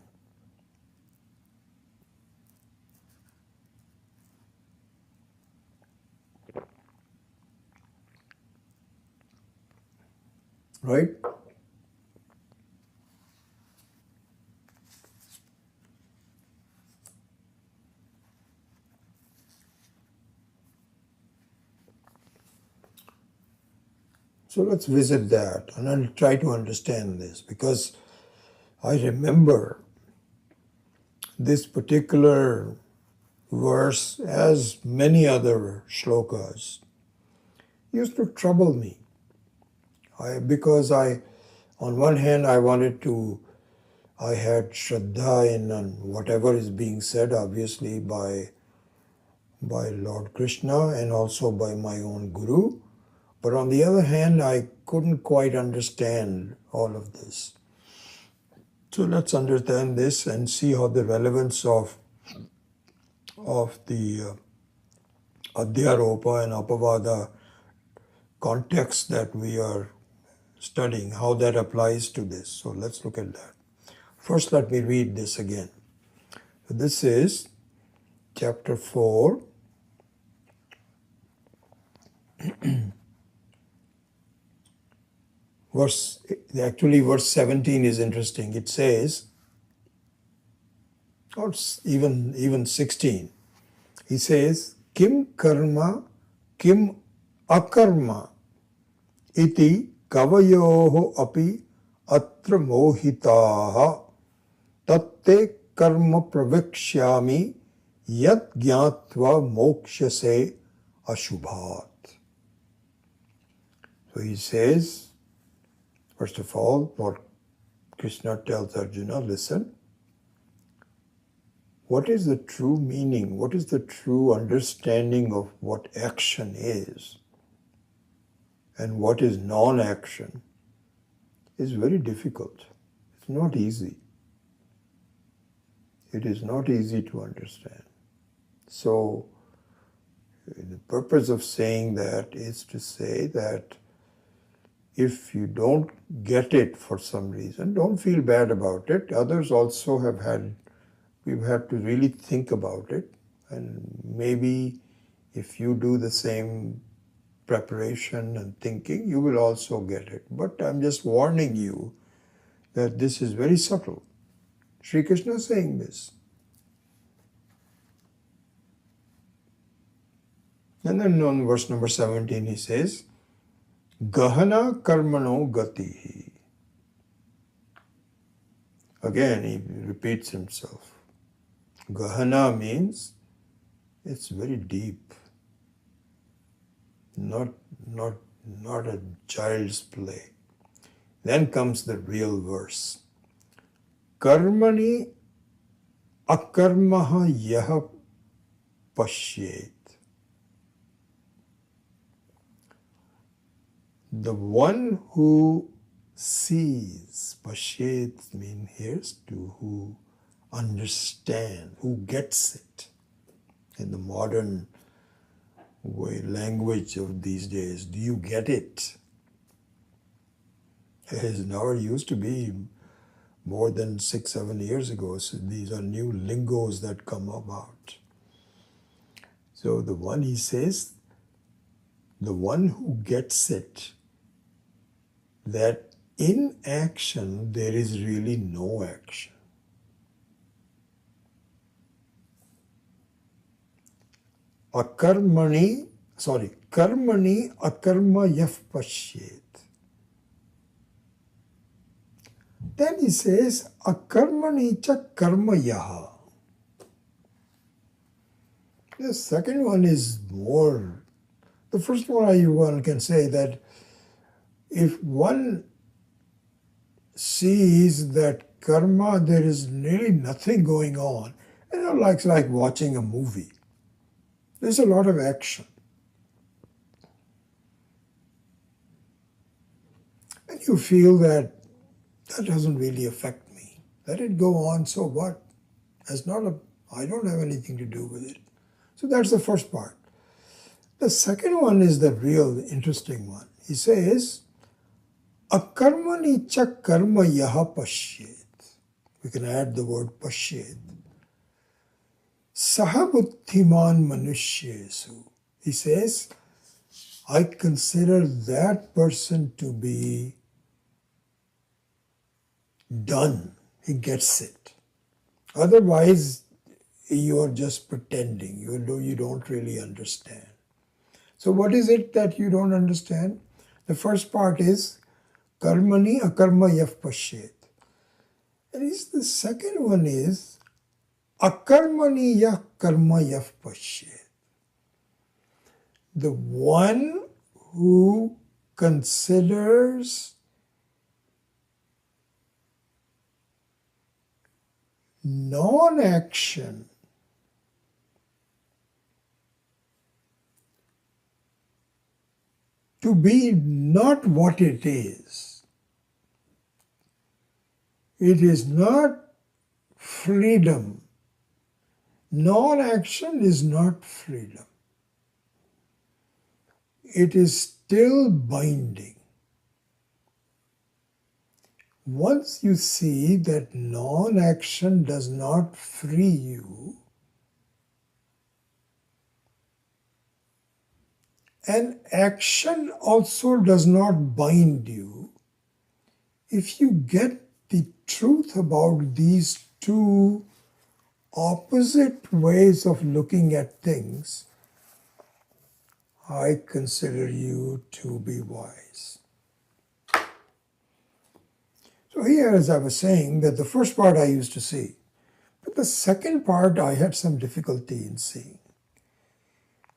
Right? So let's visit that and I'll try to understand this, because I remember this particular verse, as many other shlokas, used to trouble me. Because on one hand, I had Shraddha in whatever is being said, obviously, by Lord Krishna and also by my own Guru. But on the other hand, I couldn't quite understand all of this. So let's understand this and see how the relevance of the Adhyaropa and Apavada context that we are studying, how that applies to this. So let's look at that. First, let me read this again. So this is chapter 4, verse 17 is interesting. It says, or even 16, he says, Kim karma, kim akarma, iti kavayoho api atra mohitaha tatte karma pravikshyami yat gyatva mokshase ashubhat. So he says, first of all, Lord Krishna tells Arjuna, listen, what is the true meaning? What is the true understanding of what action is and what is non-action is very difficult. It's not easy. It is not easy to understand. So the purpose of saying that is to say that If you don't get it for some reason, don't feel bad about it. Others also have had, we've had to really think about it. And maybe if you do the same preparation and thinking, you will also get it. But I'm just warning you that this is very subtle. Sri Krishna is saying this. And then on verse number 17 he says, Gahana karmano gatihi. Again he repeats himself. Gahana means it's very deep. Not a child's play. Then comes the real verse. Karmani akarmaha yaha pashyet. The one who sees, pashyet means here to who understand, who gets it. In the modern way, language of these days, do you get it? It never used to be more than 6-7 years ago. So these are new lingos that come about. So the one, he says, the one who gets it, that in action there is really no action. Karmani akarma yaf pashyet. Then he says, akarmani cha karma yaha. The second one is more. The first one can say that if one sees that karma, there is really nothing going on, like watching a movie. There's a lot of action. And you feel that doesn't really affect me. Let it go on, so what? I don't have anything to do with it. So that's the first part. The second one is the real interesting one. He says, Akarmani cha karma yaha pashyet. We can add the word pashyet. Sahabuddhiman manushyesu. He says, I consider that person to be done. He gets it. Otherwise, you're just pretending. You don't really understand. So what is it that you don't understand? The first part is karmani akarma yaf pashyet. And the second one is akarmani yah karma yaf pashyet. The one who considers non-action to be not what it is. It is not freedom. Non-action is not freedom. It is still binding. Once you see that non-action does not free you, and action also does not bind you, if you get the truth about these two opposite ways of looking at things, I consider you to be wise. So here, as I was saying, that the first part I used to see, but the second part I had some difficulty in seeing.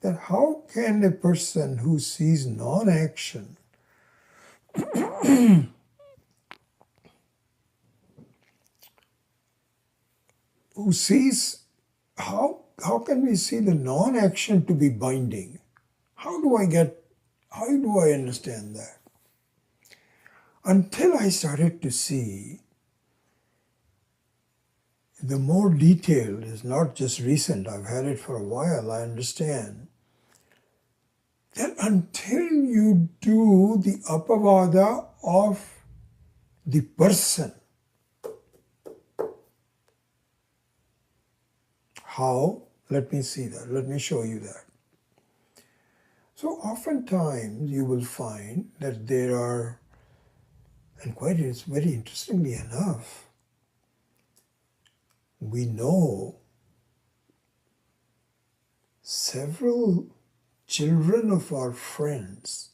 That how can a person who sees non-action who sees, how can we see the non-action to be binding? How do I understand that? Until I started to see the more detailed, is not just recent, I've had it for a while, I understand then until you do the apavada of the person, how? Let me see that. Let me show you that. So oftentimes you will find that there are, and quite it's very interestingly enough, we know several children of our friends.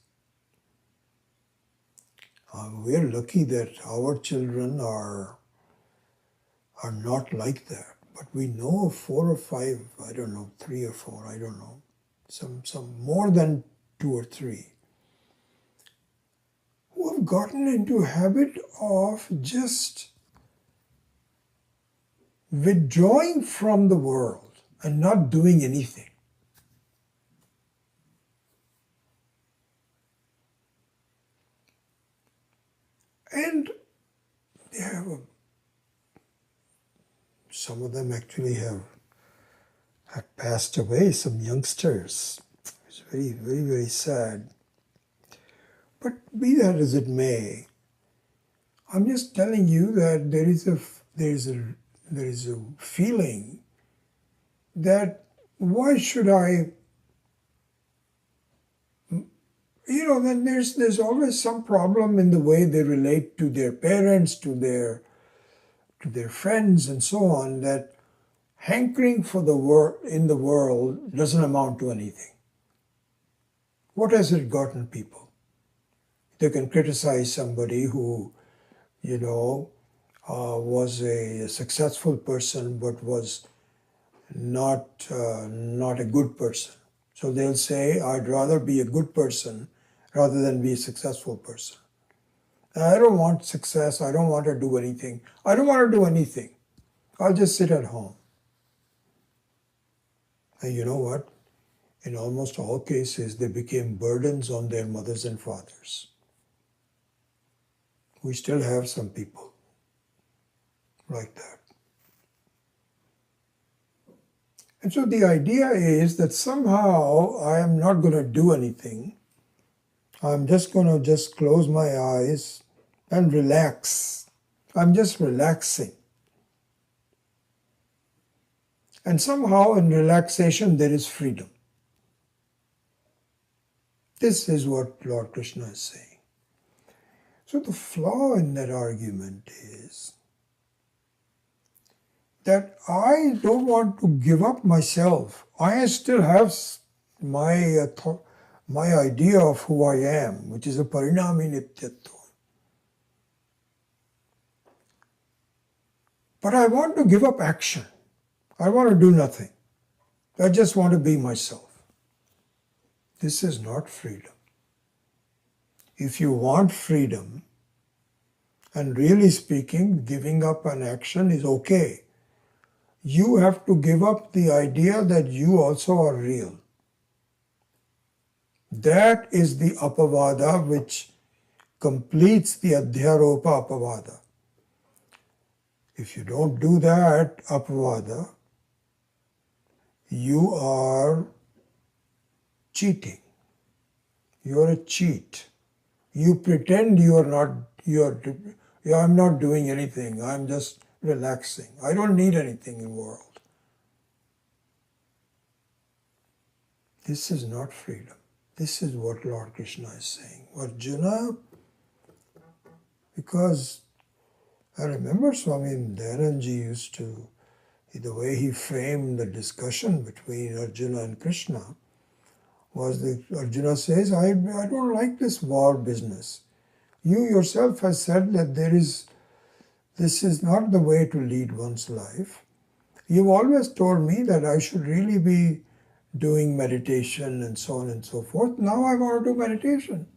We are lucky that our children are not like that. But we know of 4 or 5, I don't know, 3 or 4, I don't know, some more than 2 or 3, who have gotten into a habit of just withdrawing from the world and not doing anything. And they have some of them actually have passed away, some youngsters. It's very, very, very sad. But be that as it may, I'm just telling you that there is a feeling that why should I, then there's always some problem in the way they relate to their parents, to their friends and so on, that hankering for the world in the world doesn't amount to anything. What has it gotten people? They can criticize somebody who, was a successful person but was not a good person. So they'll say, I'd rather be a good person rather than be a successful person. I don't want success. I don't want to do anything. I don't want to do anything. I'll just sit at home. And you know what? In almost all cases, they became burdens on their mothers and fathers. We still have some people like that. And so the idea is that somehow I am not going to do anything. I'm just going to just close my eyes and relax. I'm just relaxing. And somehow in relaxation there is freedom. This is what Lord Krishna is saying. So the flaw in that argument is that I don't want to give up myself. I still have my idea of who I am, which is a parinami nityatva. But I want to give up action. I want to do nothing. I just want to be myself. This is not freedom. If you want freedom, and really speaking, giving up an action is okay. You have to give up the idea that you also are real. That is the apavada which completes the adhyaropa apavada. If you don't do that apavada, you are cheating. You are a cheat. You pretend I'm not doing anything. I'm just relaxing. I don't need anything in the world. This is not freedom. This is what Lord Krishna is saying. Arjuna, because I remember Swami Dayananji used to, the way he framed the discussion between Arjuna and Krishna was that Arjuna says, I don't like this war business. You yourself have said that this is not the way to lead one's life. You've always told me that I should really be doing meditation and so on and so forth. Now I want to do meditation.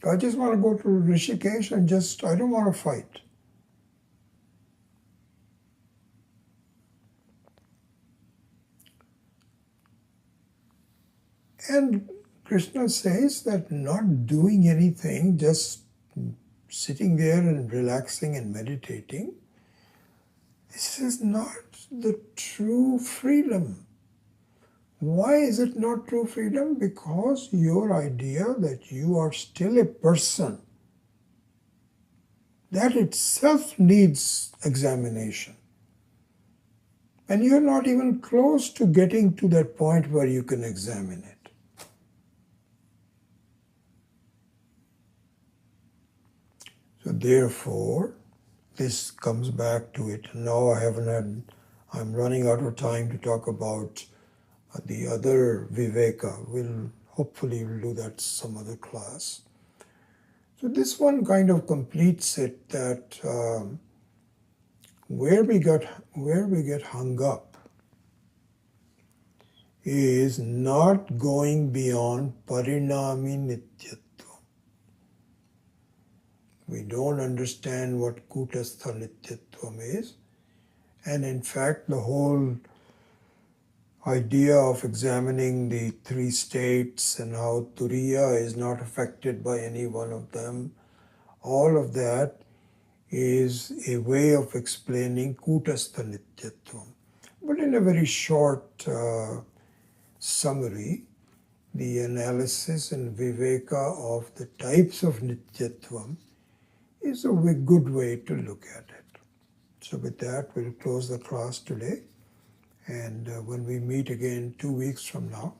I just want to go to Rishikesh and I don't want to fight. And Krishna says that not doing anything, just sitting there and relaxing and meditating, this is not the true freedom. Why is it not true freedom? Because your idea that you are still a person, that itself needs examination. And you're not even close to getting to that point where you can examine it. So therefore, this comes back to it. Now I'm running out of time to talk about the other Viveka. Hopefully we'll do that some other class. So this one kind of completes it, that where we get hung up is not going beyond parinami nityatva. We don't understand what kutastha nityatvam is, and in fact the whole idea of examining the three states and how turiya is not affected by any one of them, all of that is a way of explaining kutastha nityatvam. But in a very short summary, the analysis and viveka of the types of nityatvam is a good way to look at it. So with that, we'll close the class today. And when we meet again 2 weeks from now,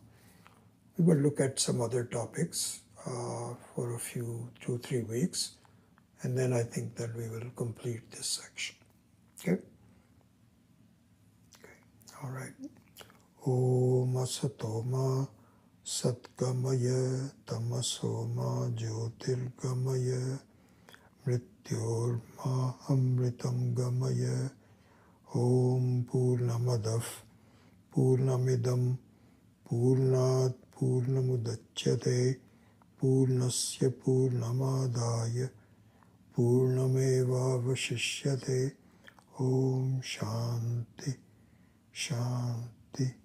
we will look at some other topics for a few 2-3 weeks. And then I think that we will complete this section. Okay? All right. Om asatoma satgamaya tamasoma jyotirgamaya mrityorma amritam gamaya. Om purnamadav purnamidam purnat purnamudachyate purnasya purnamadaya purnameva vashishyate. Om shanti shanti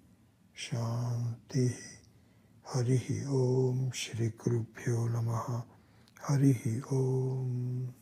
shanti. Harihi Om. Shri Gurubhyo Namaha. Harihi Om.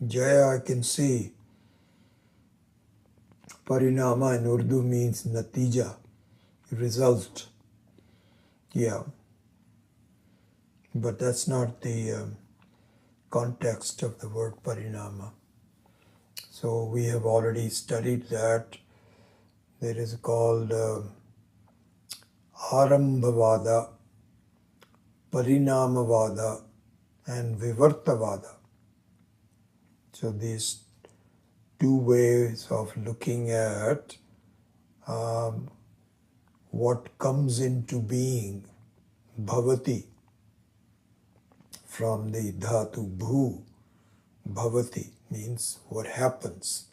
Jaya, I can see. Parinama in Urdu means natija, result. Yeah. But that's not the context of the word parinama. So we have already studied that. There is called Arambhavada, Parinamavada, and Vivartavada. So these two ways of looking at what comes into being, bhavati, from the dhatu bhu, bhavati means what happens.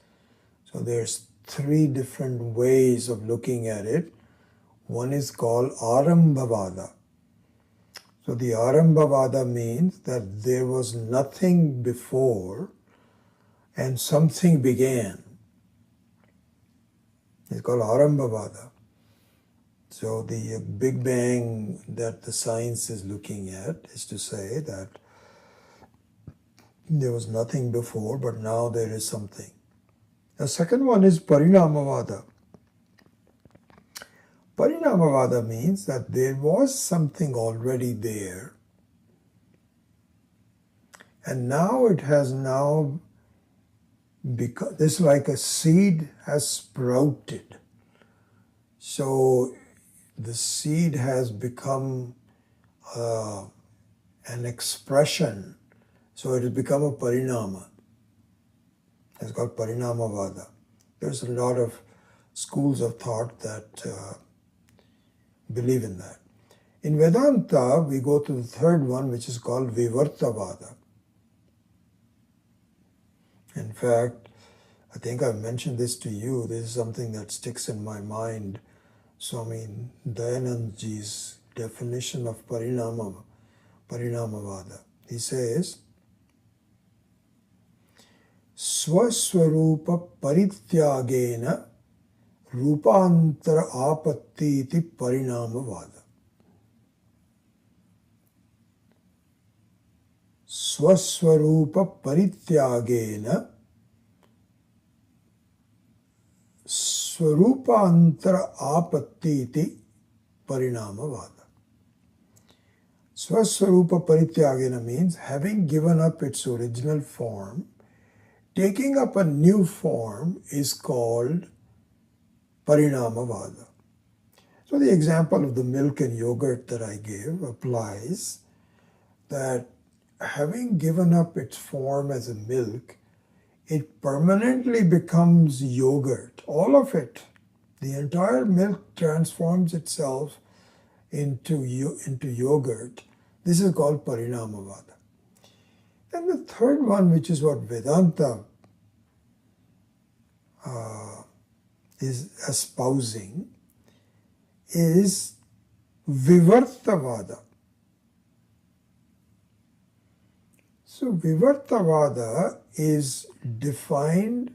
So there's 3 different ways of looking at it. One is called Arambhavada. So the Arambhavada means that there was nothing before and something began. It's called Arambhavada. So the Big Bang that the science is looking at is to say that there was nothing before, but now there is something. The second one is Parinamavada. Parinamavada means that there was something already there, and now it has because this, like a seed, has sprouted. So the seed has become an expression. So it has become a parinama. It's called Parinamavada. There's a lot of schools of thought that believe in that. In Vedanta, we go to the third one, which is called Vivartavada. In fact, I think I've mentioned this to you. This is something that sticks in my mind. Swami Dayanandji's definition of Parinamavada. He says, Swaswarupa Parityagena Rupantara Apatti iti Parinamavada. Swaswarupa Parityagena Swarupantara Apatti iti Parinamavada. Swaswarupa Parityagena means having given up its original form, taking up a new form is called Parinamavada. So the example of the milk and yogurt that I gave applies, that having given up its form as a milk, it permanently becomes yogurt. All of it. The entire milk transforms itself into yogurt. This is called Parinamavada. And the third one, which is what Vedanta is espousing, is Vivartavada. So Vivartavada is defined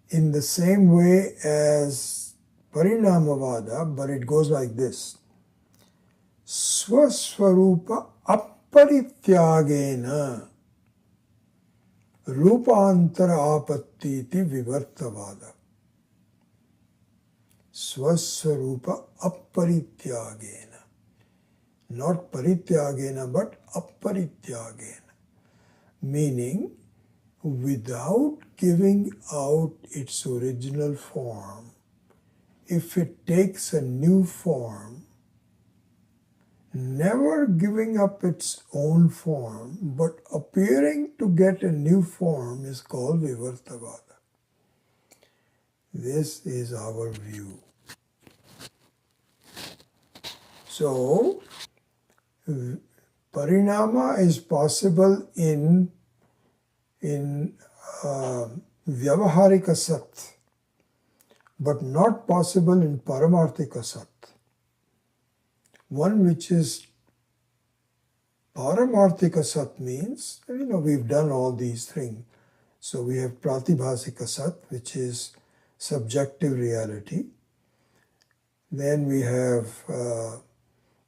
in the same way as Parinamavada, but it goes like this. Swaswarupa Apparityagena Rupantara Apatti iti Vivartavada. Swaswarupa Apparityagena. Not Parityagena, but Apparityagena. Meaning, without giving out its original form, if it takes a new form, never giving up its own form, but appearing to get a new form is called Vivartavada. This is our view. So, Parinama is possible in Vyavaharika Sat, but not possible in Paramarthika Sat. One which is Paramarthika Sat means, we've done all these things. So we have Pratibhasika Sat, which is subjective reality. Then we have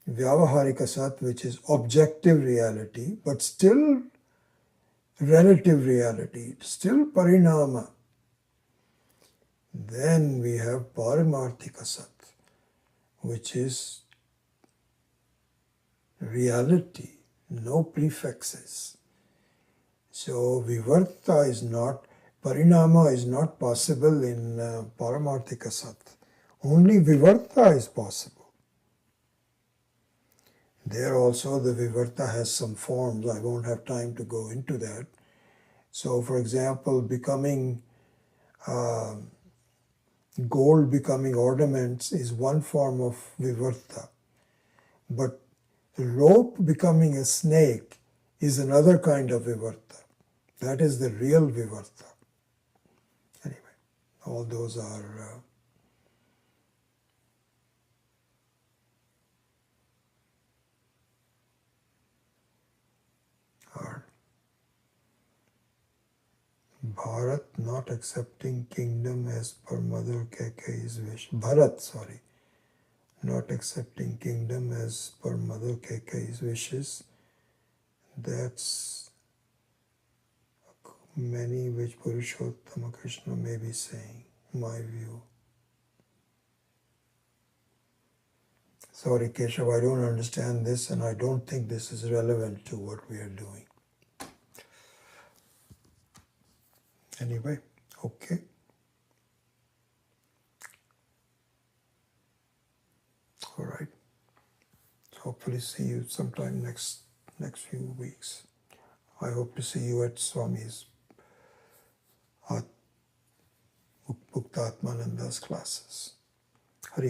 Vyavaharika Sat, which is objective reality, but still relative reality, still Parinama. Then we have Paramarthika Sat, which is reality, no prefixes. So Vivarta is not, Parinama is not possible in Paramarthika Sat. Only Vivarta is possible. There also the Vivarta has some forms. I won't have time to go into that. So for example, becoming gold becoming ornaments is one form of Vivarta. But rope becoming a snake is another kind of Vivarta. That is the real Vivarta. Anyway, all those are Bharat not accepting kingdom as per Mother Kaikei's wish. Not accepting kingdom as per Mother Kaikei's wishes. That's many which Purushottama Krishna may be saying, my view. Sorry, Keshav, I don't understand this and I don't think this is relevant to what we are doing. Anyway, Okay. All right. Hopefully see you sometime next few weeks. I hope to see you at Swami's Muktatmananda's classes. Hari Om.